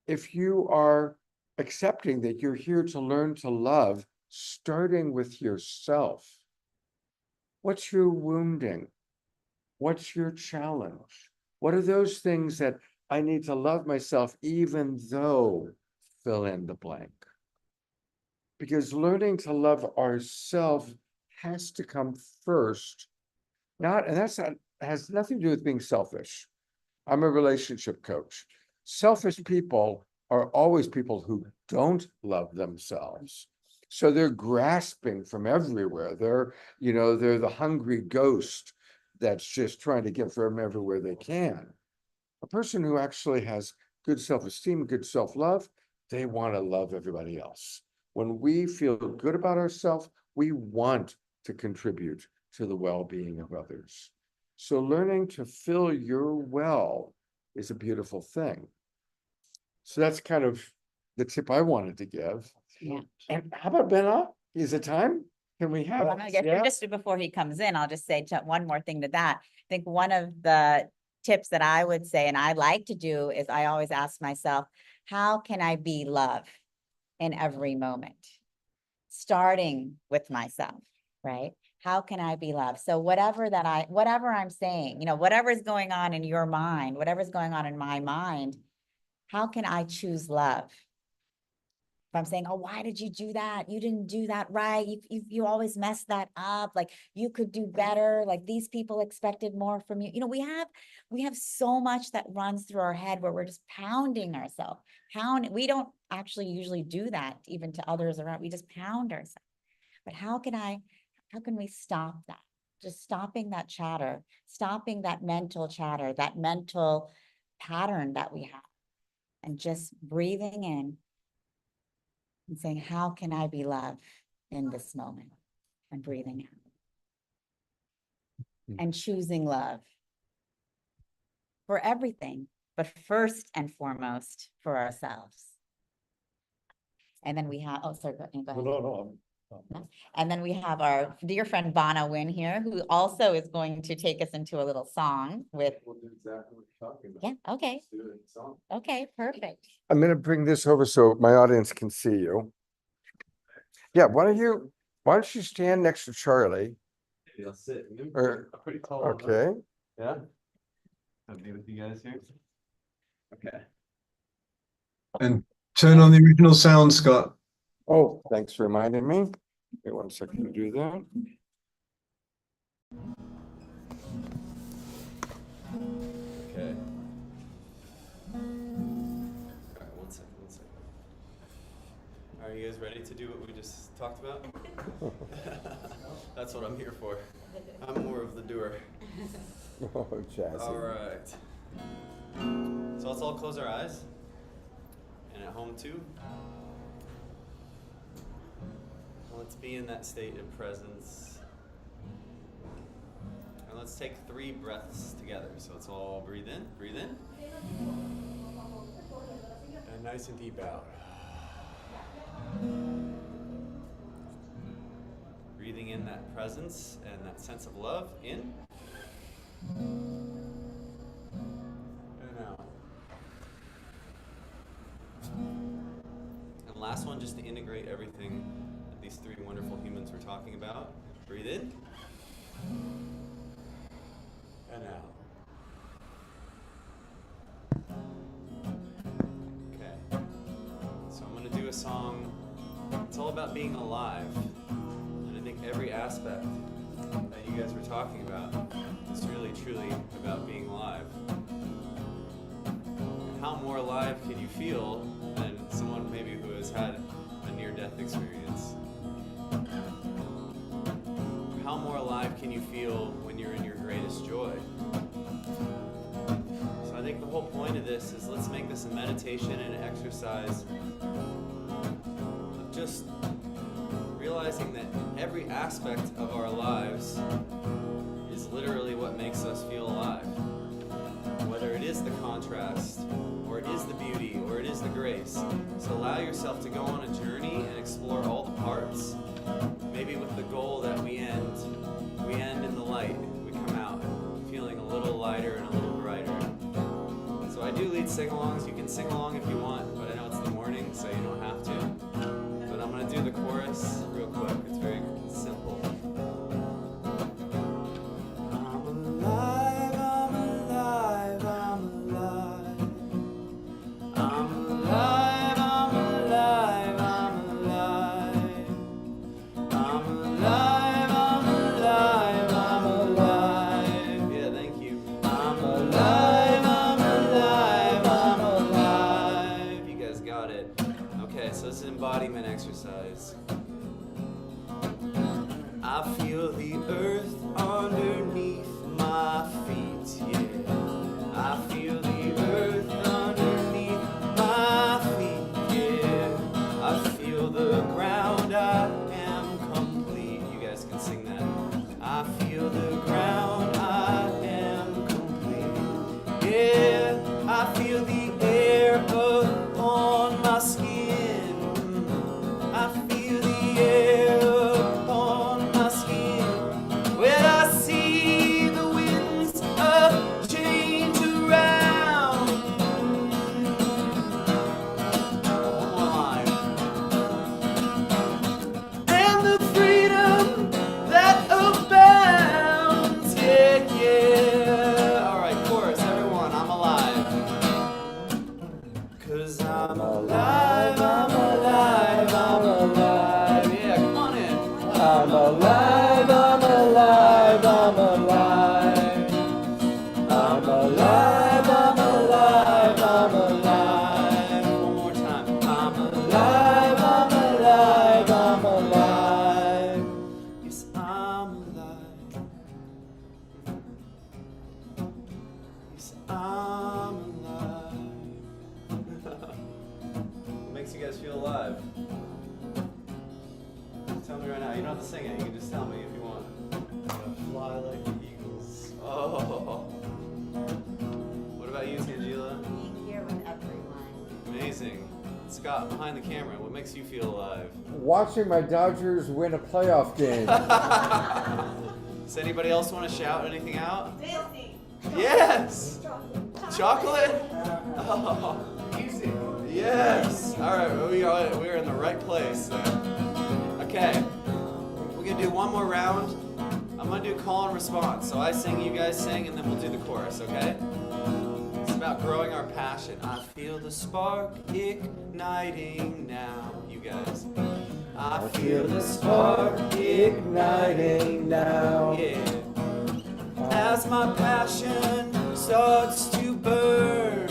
if you are accepting that you're here to learn to love, starting with yourself. What's your wounding? What's your challenge? What are those things that I need to love myself even though fill in the blank? Because learning to love ourselves has to come first. Has nothing to do with being selfish. I'm a relationship coach. Selfish people are always people who don't love themselves. So they're grasping from everywhere. They're the hungry ghost that's just trying to get from everywhere they can. A person who actually has good self-esteem, good self-love, they want to love everybody else. When we feel good about ourselves, we want to contribute to the well-being of others. So learning to fill your well is a beautiful thing. So that's kind of the tip I wanted to give. Yeah. And how about Benna? Is it time? Can we have? I'm gonna get just before he comes in, I'll just say one more thing to that. I think one of the tips that I would say, and I like to do, is I always ask myself, how can I be love in every moment? Starting with myself. right? How can I be love? So whatever I'm saying, whatever's going on in your mind, whatever's going on in my mind, how can I choose love? If I'm saying, oh, why did you do that? You didn't do that right. You always mess that up. Like you could do better. Like these people expected more from you. We have so much that runs through our head where we're just pounding ourselves. We don't actually usually do that even to others around. We just pound ourselves. But how can we stop that? Just stopping that chatter, stopping that mental chatter, that mental pattern that we have, and just breathing in and saying, how can I be love in this moment? And breathing out and choosing love for everything, but first and foremost for ourselves. And then we have, oh, sorry, go ahead. No. And then we have our dear friend Bana Win here, who also is going to take us into a little song with. We'll do exactly what you're talking about. Yeah, okay. Let's do it in song. Okay, perfect. I'm going to bring this over so my audience can see you. Yeah, why don't you stand next to Charlie? Maybe I'll sit. Or- I'm pretty tall. Okay. Yeah. I'll be with you guys here. Okay. And turn on the original sound, Scott. Oh, thanks for reminding me. Wait 1 second to do that. Okay. All right, 1 second. Are you guys ready to do what we just talked about? That's what I'm here for. I'm more of the doer. Oh, Jazzy. All right. So let's all close our eyes. And at home too. Let's be in that state of presence. And let's take 3 breaths together. So let's all breathe in. And nice and deep out. Breathing in that presence and that sense of love in. And out. And last one, just to integrate everything that these 3 wonderful humans were talking about. Breathe in. And out. Okay. So I'm going to do a song. It's all about being alive. And I think every aspect that you guys were talking about is really, truly about being alive. And how more alive can you feel than someone maybe who has had a near-death experience? How more alive can you feel when you're in your greatest joy? So I think the whole point of this is let's make this a meditation and an exercise of just realizing that every aspect of our lives is literally what makes us feel alive. Whether it is the contrast, or it is the beauty, or it is the grace. So allow yourself to go on a journey and explore all the parts. Maybe with the goal that we end in the light. We come out feeling a little lighter and a little brighter. So I do lead sing-alongs. You can sing along if you want, but I know it's the morning, so you don't have to. But I'm going to do the chorus real quick. It's very simple. I'm alive, I'm alive, I'm alive. I'm alive, I'm alive, I'm alive. I'm alive, I'm alive, I'm alive. Yeah, thank you. I'm alive, I'm alive, I'm alive. You guys got it. Okay, so it's an embodiment exercise. I feel the earth underneath my feet, yeah. I feel the earth underneath my feet, yeah. I feel the ground, I am complete. You guys can sing that. I feel the ground, I am complete. Yeah, I feel the air upon my skin. I feel the air upon my skin. When I see the winds of change around. One more line. you guys feel alive? Tell me right now. You don't have to sing it. You can just tell me if you want. Fly like the eagles. Oh. What about you, Tangela? Being here with everyone. Amazing. Scott, behind the camera, what makes you feel alive? Watching my Dodgers win a playoff game. Does anybody else want to shout anything out? Yes! Chocolate? Oh. Yes! Alright, we're in the right place then. Okay, we're gonna do one more round. I'm gonna do call and response. So I sing, you guys sing, and then we'll do the chorus, okay? It's about growing our passion. I feel the spark igniting now, you guys. I feel the spark igniting now, yeah. As my passion starts to burn.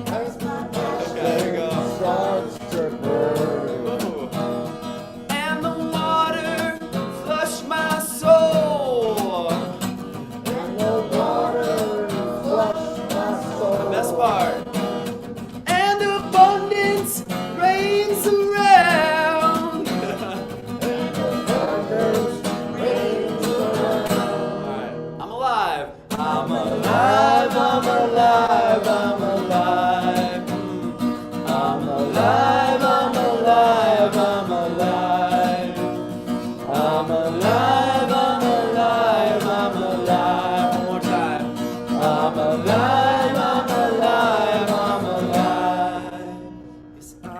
As my passion There you go. starts to burn. Ooh. And the water flush my soul. And the water flush my soul. The best part. And abundance reigns around. Alright, I'm alive. I'm alive, I'm alive, I'm alive. I'm alive, I'm alive, I'm alive. I'm alive, I'm alive, I'm alive. One more time. I'm alive, I'm alive, I'm alive. Yes, I'm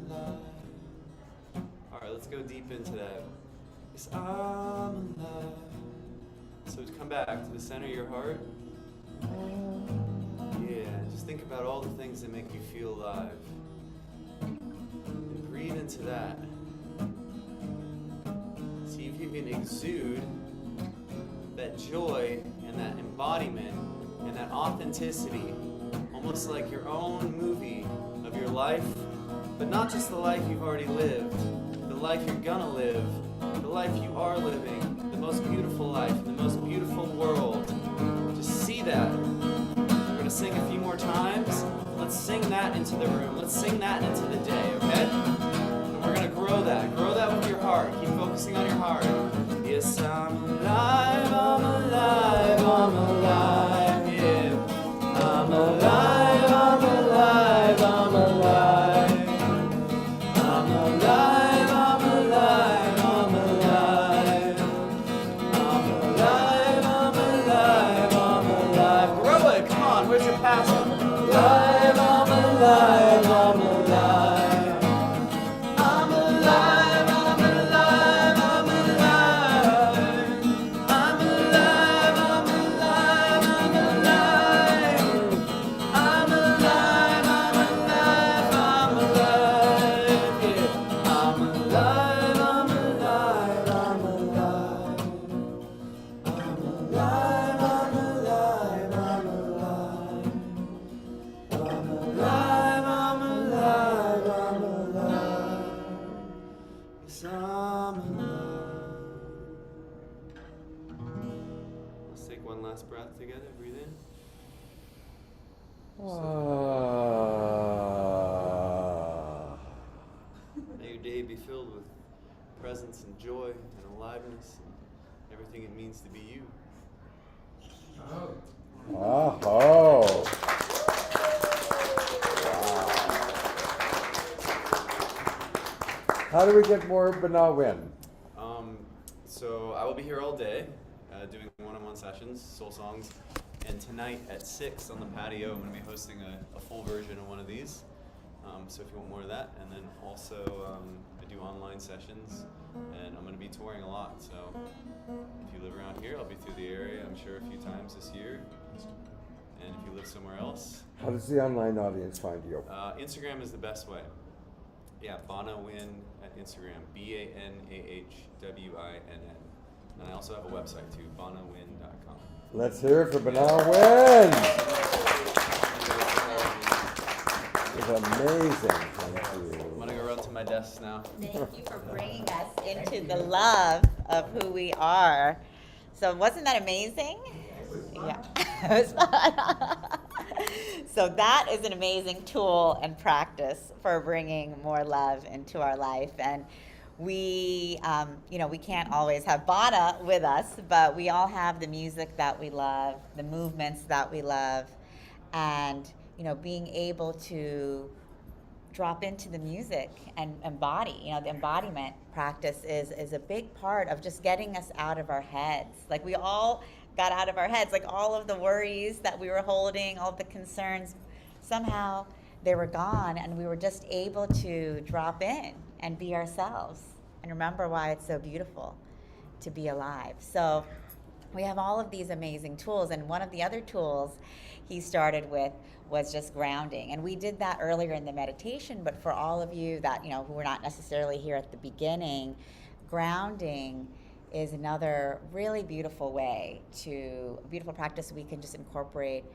alive. Alright, let's go deep into that. Yes, I'm alive. So come back to the center of your heart. Yeah, just think about all the things that make you feel alive. And breathe into that. See if you can exude that joy and that embodiment and that authenticity, almost like your own movie of your life, but not just the life you've already lived, the life you're gonna live, the life you are living, the most beautiful life, the most beautiful world. Just see that. We're gonna sing a few more times. Let's sing that into the room. Let's sing that into the day, okay? And we're gonna grow that. Grow that with your heart. Keep focusing on your heart. Yes, I'm alive, I'm alive, I'm alive, yeah. I'm alive, I'm alive, I'm alive. I'm alive, I'm alive, I'm alive. I'm alive, I'm alive, I'm alive. Grow it, come on, where's your passion? Alive, I'm alive, I'm alive. I'm alive, I'm alive, I'm alive. I'm alive, I'm alive, I'm alive. I'm alive, I'm alive, I'm alive, yeah. I'm alive, I'm alive, I'm alive. I'm alive, I'm alive, I'm alive. I'm alive, I'm alive, I'm alive. Yes, I'm alive. Let's take one last breath together. Breathe in. May your day be filled with presence and joy and aliveness and everything it means to be you. Oh. How do we get more but not when? So I will be here all day doing one-on-one sessions, soul songs, and tonight at 6 on the patio I'm going to be hosting a full version of one of these. So if you want more of that, and then also I do online sessions, and I'm going to be touring a lot. So if you live around here, I'll be through the area, I'm sure, a few times this year. And if you live somewhere else, How does the online audience find you? Instagram is the best way. Yeah, Bana Win at Instagram, BANAHWINN. And I also have a website too, banawin.com. Let's hear it for Banal Win. It's amazing. Thank you. I'm gonna go run to my desk now. Thank you for bringing us into the love of who we are. So wasn't that amazing? Yeah, it was fun. So that is an amazing tool and practice for bringing more love into our life. And we, we can't always have Bada with us, but we all have the music that we love, the movements that we love, and, being able to drop into the music and embody. The embodiment practice is a big part of just getting us out of our heads. Like, we all got out of our heads, like all of the worries that we were holding, all of the concerns, somehow they were gone, and we were just able to drop in and be ourselves and remember why it's so beautiful to be alive. So we have all of these amazing tools, and one of the other tools he started with was just grounding. And we did that earlier in the meditation, but for all of you that, who were not necessarily here at the beginning, grounding is another really beautiful beautiful practice we can just incorporate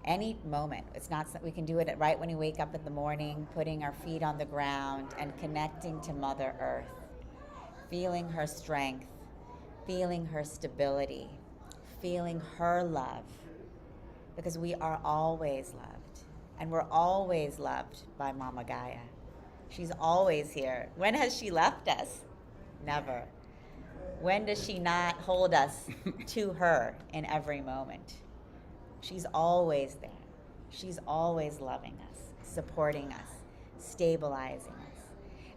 any moment. It's not, we can do it right when you wake up in the morning, putting our feet on the ground and connecting to Mother Earth, feeling her strength, feeling her stability, feeling her love, because we are always loved, and we're always loved by Mama Gaia. She's always here. When has she left us? Never. When does she not hold us to her in every moment? She's always there. She's always loving us, supporting us, stabilizing us.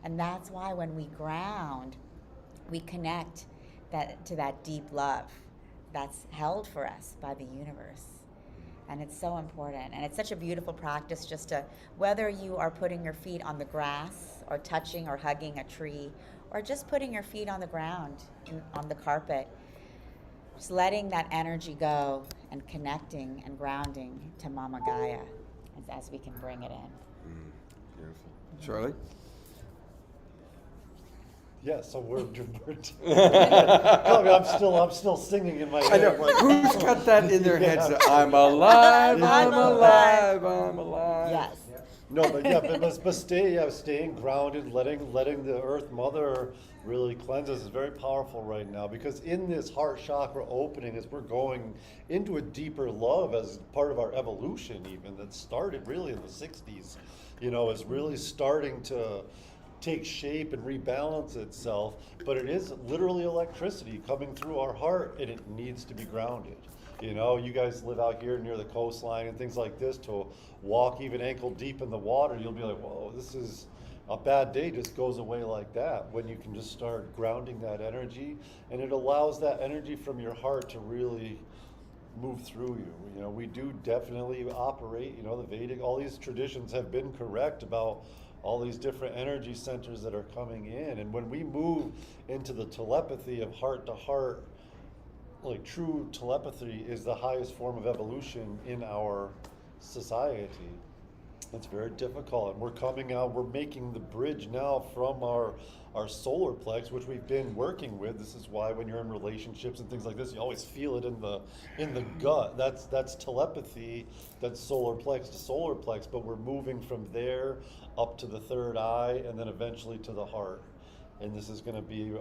And that's why when we ground, we connect to that deep love that's held for us by the universe. And it's so important. And it's such a beautiful practice just to, whether you are putting your feet on the grass or touching or hugging a tree, or just putting your feet on the ground, on the carpet, just letting that energy go and connecting and grounding to Mama Gaia as we can bring it in. Beautiful. Charlie? Yeah, so I'm still singing in my head. I know. Like, Who's got that in their heads? Yeah. I'm alive, I'm I'm alive, I'm alive. Yes. No, but staying grounded, letting the Earth Mother really cleanse us is very powerful right now, because in this heart chakra opening, as we're going into a deeper love as part of our evolution, even that started really in the 60s, is really starting to take shape and rebalance itself, but it is literally electricity coming through our heart, and it needs to be grounded. You guys live out here near the coastline and things like this, to walk even ankle deep in the water, you'll be like, whoa, this is a bad day, just goes away like that, when you can just start grounding that energy, and it allows that energy from your heart to really move through you. We do definitely operate, the Vedic, all these traditions have been correct about all these different energy centers that are coming in. And when we move into the telepathy of heart to heart, like true telepathy is the highest form of evolution in our society. It's very difficult. And we're coming out, we're making the bridge now from our solar plex, which we've been working with. This is why when you're in relationships and things like this, you always feel it in the gut. That's telepathy, that's solar plex to solar plex, but we're moving from there up to the third eye and then eventually to the heart. And this is going to be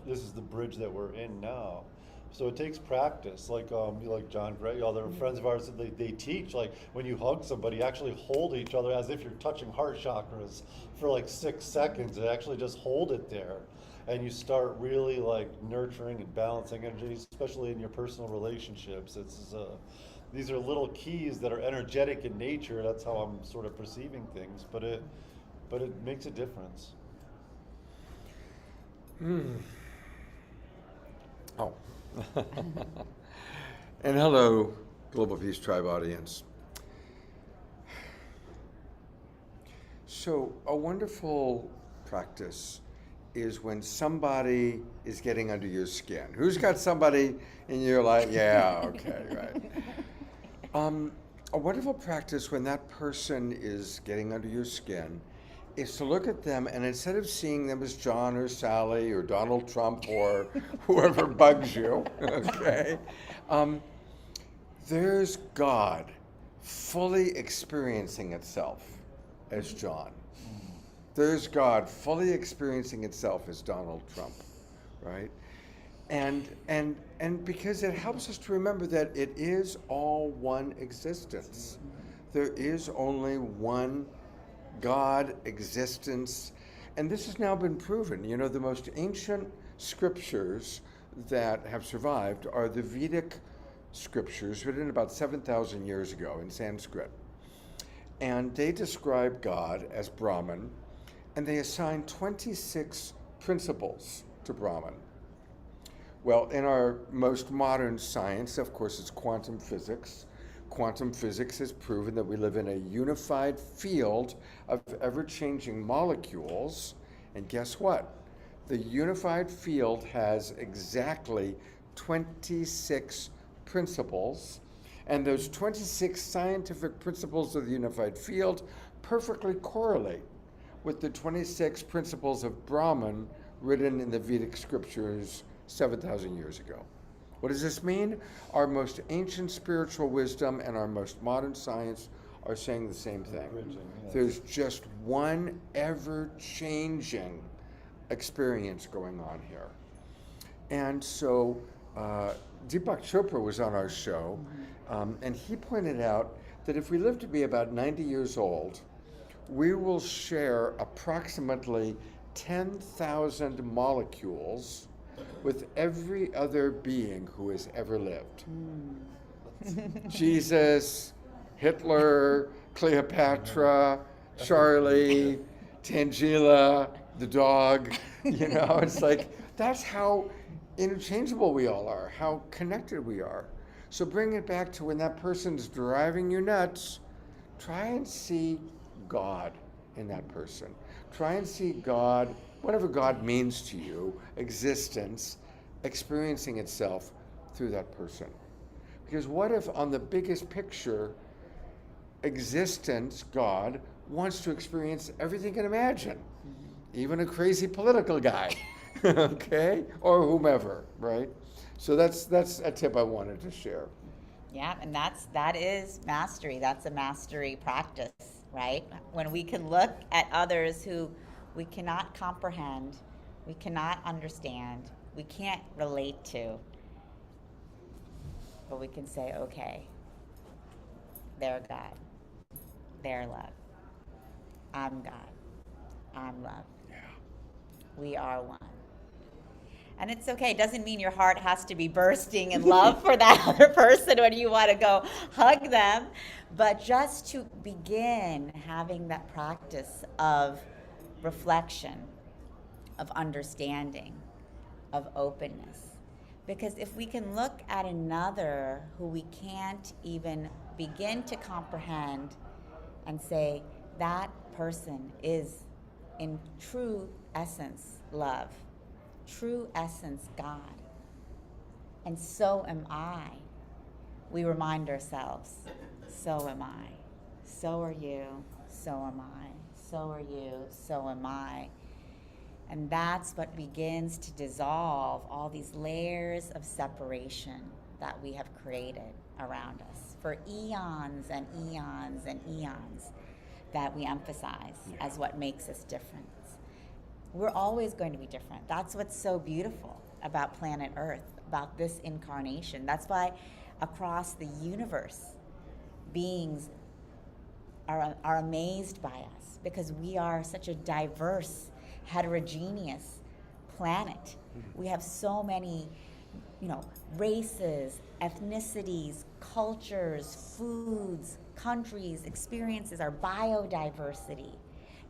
this is the bridge that we're in now. So it takes practice, like John Gray, other friends of ours, they teach, like when you hug somebody, actually hold each other as if you're touching heart chakras for like 6 seconds, and actually just hold it there. And you start really like nurturing and balancing energies, especially in your personal relationships. These are little keys that are energetic in nature. That's how I'm sort of perceiving things, but it makes a difference. Oh. And hello, Global Peace Tribe audience. So a wonderful practice is when somebody is getting under your skin. Who's got somebody and you're like, yeah, okay, right. A wonderful practice when that person is getting under your skin is to look at them, and instead of seeing them as John or Sally or Donald Trump or whoever bugs you, okay, there's God fully experiencing itself as John. There's God fully experiencing itself as Donald Trump, right? And because it helps us to remember that it is all one existence. there is only one God existence. And this has now been proven. You know, the most ancient scriptures that have survived are the Vedic scriptures written about 7,000 years ago in Sanskrit. And they describe God as Brahman, and they assign 26 principles to Brahman. Well, in our most modern science, of course, it's quantum physics. Quantum physics has proven that we live in a unified field of ever-changing molecules. And guess what? The unified field has exactly 26 principles. And those 26 scientific principles of the unified field perfectly correlate with the 26 principles of Brahman written in the Vedic scriptures 7,000 years ago. What does this mean? Our most ancient spiritual wisdom and our most modern science are saying the same thing. There's just one ever-changing experience going on here. And so Deepak Chopra was on our show, and he pointed out that if we live to be about 90 years old, we will share approximately 10,000 molecules with every other being who has ever lived. Jesus, Hitler, Cleopatra, Charlie, Tangela, the dog. You know, it's like, that's how interchangeable we all are, how connected we are. So bring it back to when that person's driving you nuts, try and see God in that person. Try and see God, whatever God means to you, existence, experiencing itself through that person. Because what if on the biggest picture, existence, God, wants to experience everything you can imagine, even a crazy political guy, okay, or whomever, right? So that's a tip I wanted to share. Yeah, and that is mastery. That's a mastery practice, right? When we can look at others who we cannot comprehend, we cannot understand, we can't relate to, but we can say, okay, they're God, they're love. I'm God, I'm love. Yeah. We are one. And it's okay. It doesn't mean your heart has to be bursting in love for that other person when you want to go hug them. But just to begin having that practice of reflection, of understanding, of openness. Because if we can look at another who we can't even begin to comprehend and say, that person is in true essence love, true essence God, and so am I, we remind ourselves, so am I, so are you, so am I, so are you, so am I. And that's what begins to dissolve all these layers of separation that we have created around us for eons and eons and eons, that we emphasize as what makes us different. We're always going to be different. That's what's so beautiful about planet Earth, about this incarnation. That's why across the universe, beings are amazed by us, because we are such a diverse, heterogeneous planet. We have so many, races, ethnicities, cultures, foods, countries, experiences, our biodiversity,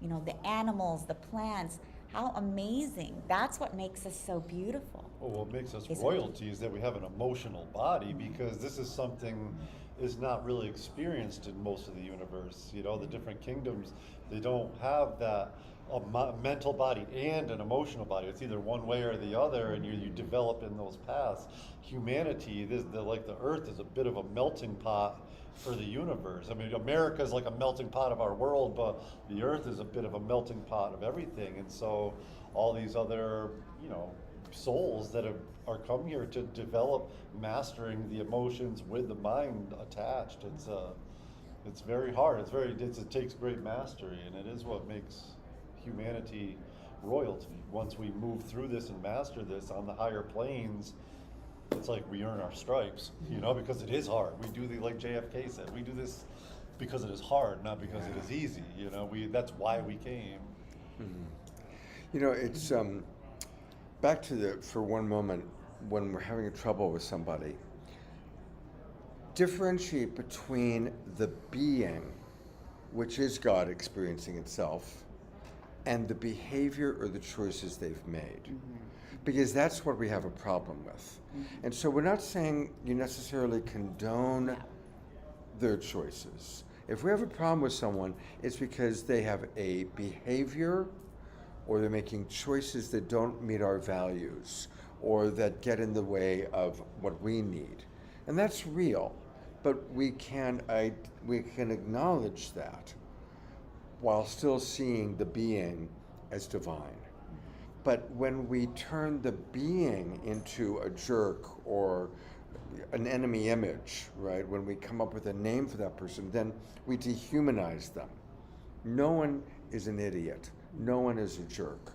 the animals, the plants. How amazing. That's what makes us so beautiful. Well, what makes us royalty is that we have an emotional body, because this is something is not really experienced in most of the universe. The different kingdoms, they don't have that mental body and an emotional body. It's either one way or the other, and you develop in those paths. Humanity, the Earth is a bit of a melting pot for the universe. I mean, America is like a melting pot of our world, but the Earth is a bit of a melting pot of everything. And so all these other, souls that are come here to develop mastering the emotions with the mind attached. It's very hard. It takes great mastery, and it is what makes humanity royalty. Once we move through this and master this on the higher planes, it's like we earn our stripes, because it is hard. We do like JFK said, we do this because it is hard, not because it is easy. You know, that's why we came. You know, it's back to for one moment, when we're having trouble with somebody, differentiate between the being, which is God experiencing itself, and the behavior or the choices they've made. Because that's what we have a problem with. And so we're not saying you necessarily condone their choices. If we have a problem with someone, it's because they have a behavior or they're making choices that don't meet our values or that get in the way of what we need. And that's real, but we can acknowledge that while still seeing the being as divine. But when we turn the being into a jerk or an enemy image, right? When we come up with a name for that person, then we dehumanize them. No one is an idiot. No one is a jerk.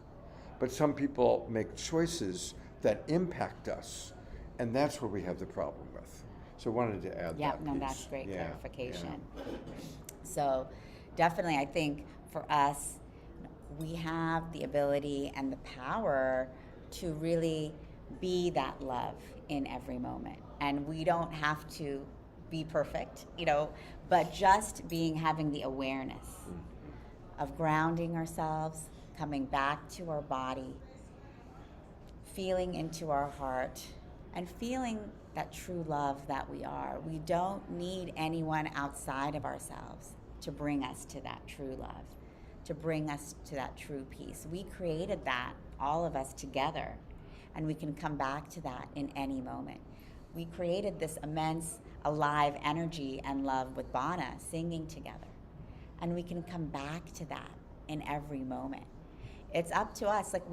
But some people make choices that impact us, and that's where we have the problem with. So I wanted to add Yeah, that no, piece. that's great Yeah, clarification. yeah. So definitely, I think for us, we have the ability and the power to really be that love in every moment. And we don't have to be perfect, you know, but just having the awareness of grounding ourselves, coming back to our body, feeling into our heart, and feeling that true love that we are. We don't need anyone outside of ourselves to bring us to that true love, to bring us to that true peace. We created that, all of us together, and we can come back to that in any moment. We created this immense, alive energy and love with Bana singing together, and we can come back to that in every moment. It's up to us. Like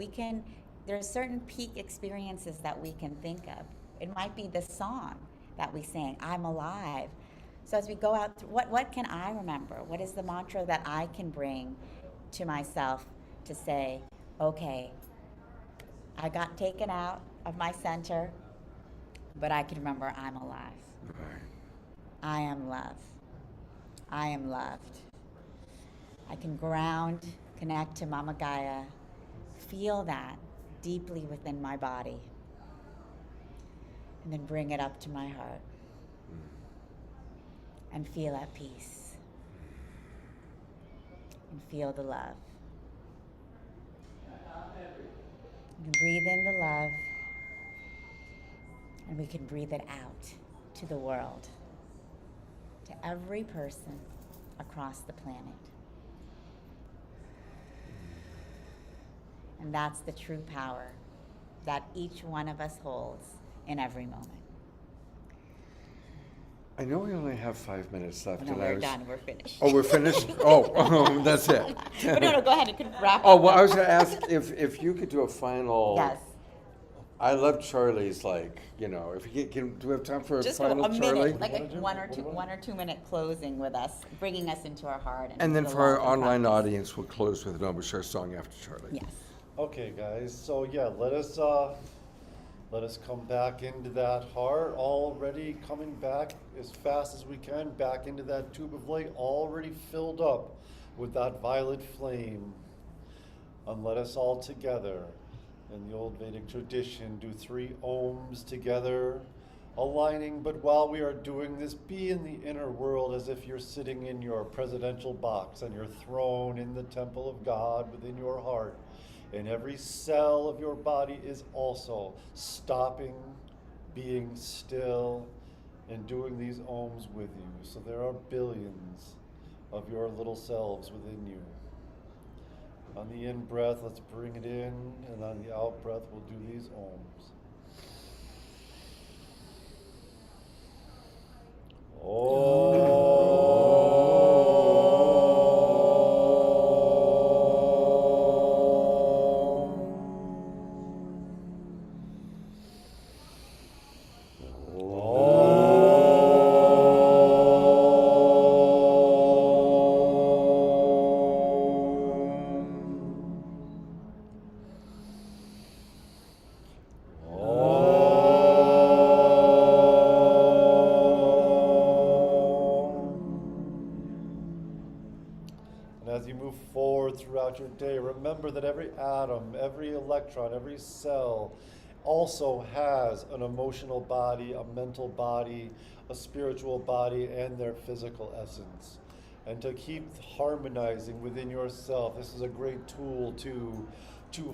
there's certain peak experiences that we can think of. It might be the song that we sang, I'm alive. So as we go out, what can I remember? What is the mantra that I can bring to myself to say, okay, I got taken out of my center, but I can remember I'm alive. Right. I am love. I am loved. I can ground, connect to Mama Gaia, feel that deeply within my body, and then bring it up to my heart and feel at peace and feel the love. You can breathe in the love, and we can breathe it out to the world, to every person across the planet. And that's the true power that each one of us holds in every moment. I know we only have 5 minutes left. No, and we're done. We're finished. Oh, we're finished? Oh, that's it. But no, go ahead. You can wrap Oh, up. well, I was going to ask if you could do a final. Yes. I love Charlie's, if you do we have time for Just a final, a minute, Charlie? like a 1 or 2 minute closing with us, bringing us into our heart. And then into the for our love and online practice. audience, we'll close with an Obashar song after Charlie. Yes. Okay, guys. So yeah, let us come back into that heart. Already coming back as fast as we can, back into that tube of light, already filled up with that violet flame. And let us all together, in the old Vedic tradition, do 3 ohms together, aligning. But while we are doing this, be in the inner world as if you're sitting in your presidential box and your throne in the temple of God within your heart. And every cell of your body is also stopping, being still, and doing these ohms with you. So there are billions of your little selves within you. On the in-breath, let's bring it in, and on the out-breath, we'll do these ohms. throughout your day, remember that every atom, every electron, every cell also has an emotional body, a mental body, a spiritual body, and their physical essence. And to keep harmonizing within yourself, this is a great tool to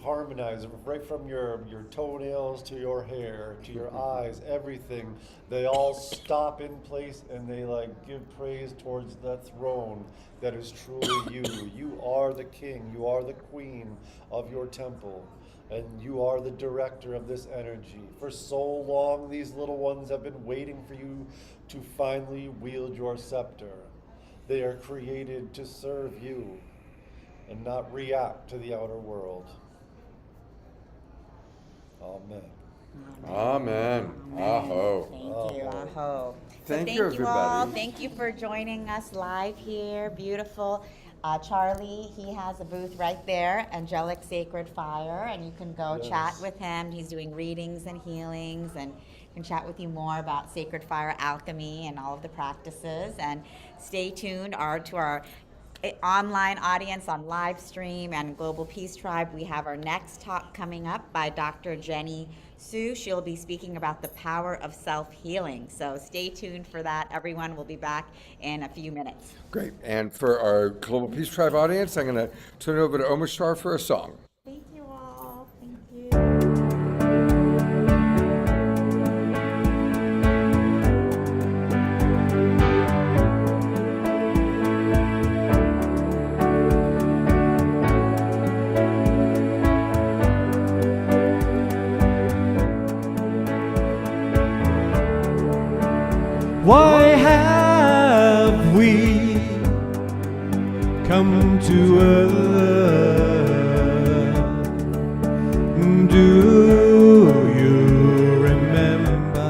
harmonize right from your toenails to your hair to your eyes, everything. They all stop in place and they like give praise towards that throne that is truly you. You are the king, you are the queen of your temple, and you are the director of this energy. For so long, these little ones have been waiting for you to finally wield your scepter. They are created to serve you and not react to the outer world. Amen. Amen. Aho. Thank you. Aho. Thank so you, thank you all. everybody. Thank you for joining us live here. Beautiful. Charlie, he has a booth right there, Angelic Sacred Fire, and you can go chat with him. He's doing readings and healings, and can chat with you more about Sacred Fire alchemy and all of the practices. And stay tuned to our online audience on live stream and Global Peace Tribe. We have our next talk coming up by Dr. Jenny Sue. She'll be speaking about the power of self-healing. So stay tuned for that. Everyone will be back in a few minutes. Great. And for our Global Peace Tribe audience, I'm going to turn it over to Omashar for a song. Thank you all. Thank you. Why have we come to earth? Do you remember?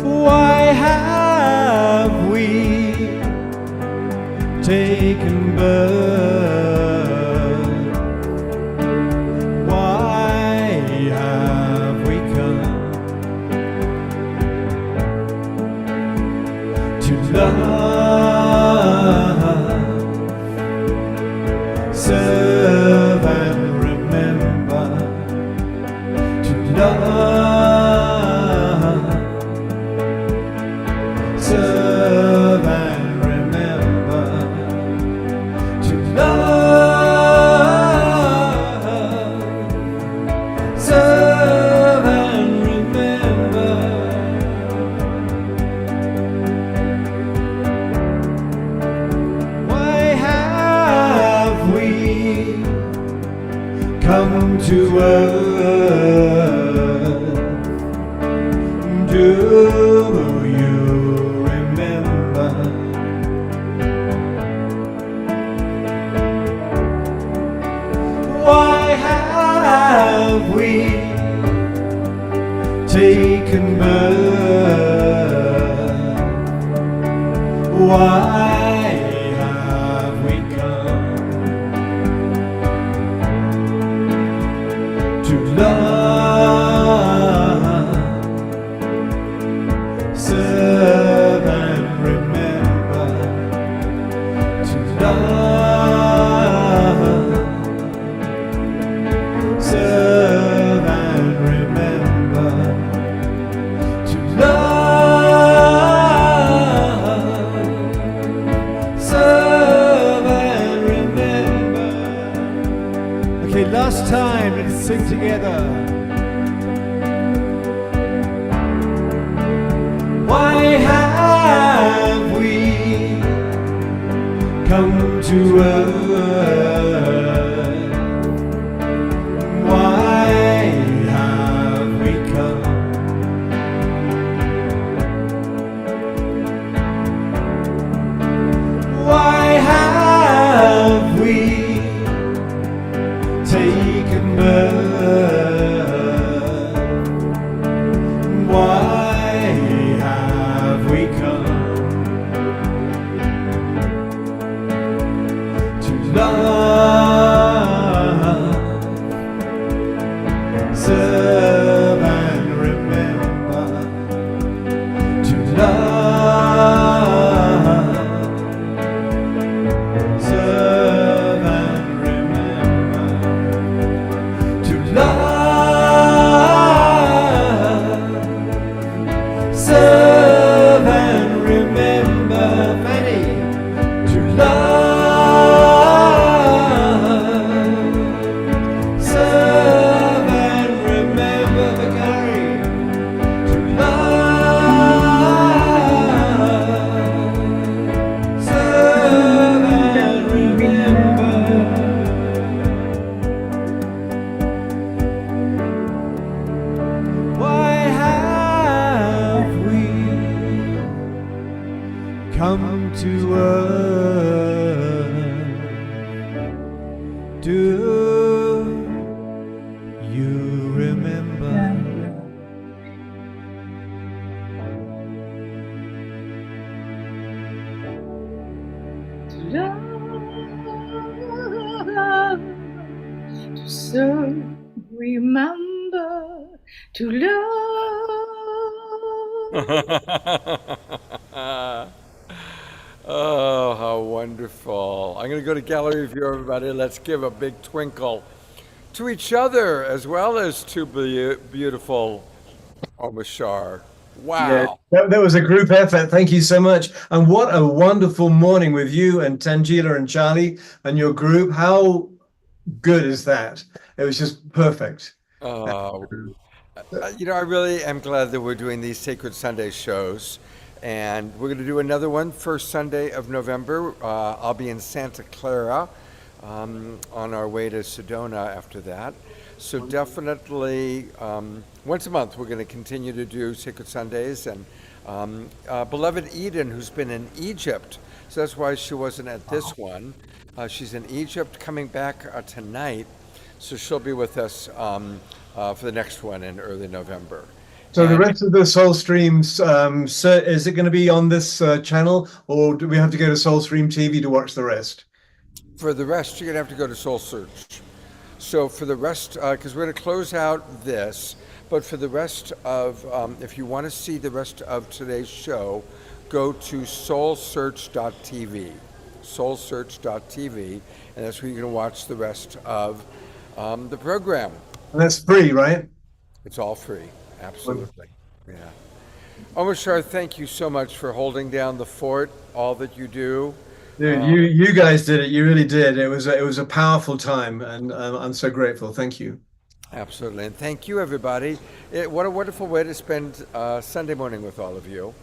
Why have we taken birth? Love, serve and remember. To love, serve and remember. To love, serve and remember. Come to earth. Do you remember? Why have we taken birth? Why have we come to love, serve and remember? To love, serve and remember. To love, serve and remember. Okay, last time, let's sing together. Why have we come to earth? Why have we come? Why have we taken birth? Why have we come to love, serve and remember? To love, love, serve and remember the glory. To love, serve and remember. Why have we come to earth? Do you remember? Love, to serve, remember, to love. Oh, how wonderful. I'm going to go to gallery view, everybody. Let's give a big twinkle to each other as well as to beautiful Omashar. Yeah, Wow. that was a group effort. Thank you so much. And what a wonderful morning with you and Tangela and Charlie and your group. How good is that? It was just perfect. Oh, I really am glad that we're doing these Sacred Sunday shows. And we're going to do another one first Sunday of November. I'll be in Santa Clara on our way to Sedona after that. So definitely once a month we're going to continue to do Sacred Sundays. And beloved Eden, who's been in Egypt, so that's why she wasn't at this one. She's in Egypt, coming back tonight. So she'll be with us for the next one in early November. So the And rest of the Soul Streams, is it going to be on this channel, or do we have to go to Soul Stream TV to watch the rest? for the rest, you're going to have to go to SoulSearch. So for the rest, because we're going to close out this, but for the rest of, if you want to see the rest of today's show, go to soulsearch.tv. Soulsearch.tv, and that's where you're going to watch the rest of the program. And that's free, right? It's all free. Absolutely. Yeah. Omashar, thank you so much for holding down the fort, all that you do. Dude, you guys did it. You really did. It was a powerful time, and I'm so grateful. Thank you. Absolutely. And thank you, everybody. What a wonderful way to spend Sunday morning with all of you.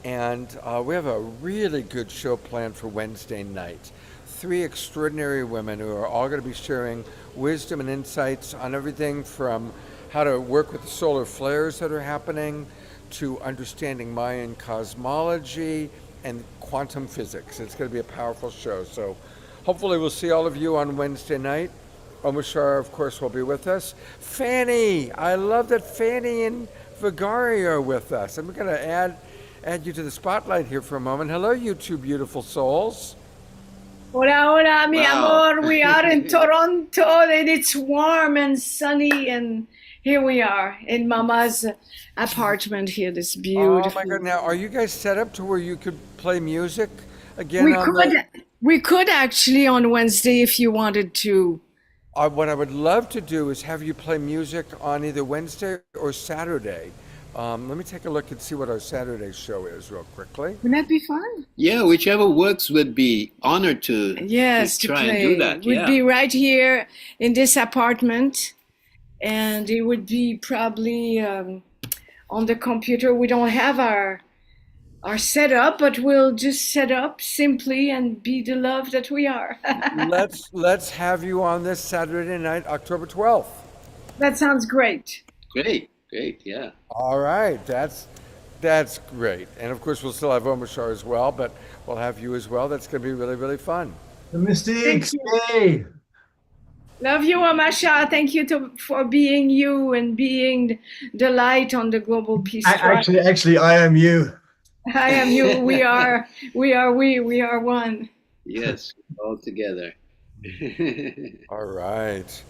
And we have a really good show planned for Wednesday night. 3 extraordinary women who are all going to be sharing wisdom and insights on everything from how to work with the solar flares that are happening to understanding Mayan cosmology and quantum physics. It's going to be a powerful show. So hopefully we'll see all of you on Wednesday night. Omashar, of course, will be with us. Fanny, I love that Fanny and Vigari are with us. I'm going to add you to the spotlight here for a moment. Hello, you two beautiful souls. Hola, hola, mi amor. We are in Toronto and it's warm and sunny, and here we are in Mama's apartment here. This beautiful. Oh my God! Now, are you guys set up to where you could play music again? We could actually on Wednesday if you wanted to. What I would love to do is have you play music on either Wednesday or Saturday. Let me take a look and see what our Saturday show is real quickly. Wouldn't that be fun? Yeah, whichever works, would be honored to Yes, to try play. and do that. We'd Yeah. be right here in this apartment, and it would be probably on the computer. We don't have our setup, but we'll just set up simply and be the love that we are. Let's have you on this Saturday night, October 12th. That sounds great. Great, yeah. All right, that's great. And of course, we'll still have Omashar as well, but we'll have you as well. That's going to be really, really fun. The Mystics, Thank yay! Love you, Amasha. Thank you for being you and being the light on the global peace. Actually, I am you. I am you. We are one. Yes, all together. All right.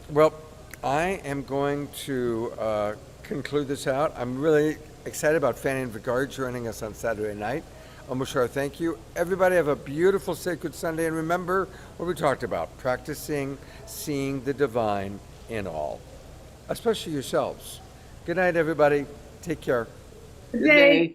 Well, I am going to conclude this out. I'm really excited about Fanny and Vigari joining us on Saturday night. Omashar, thank you. Everybody have a beautiful Sacred Sunday. And remember what we talked about, practicing seeing the divine in all, especially yourselves. Good night, everybody. Take care. Good day.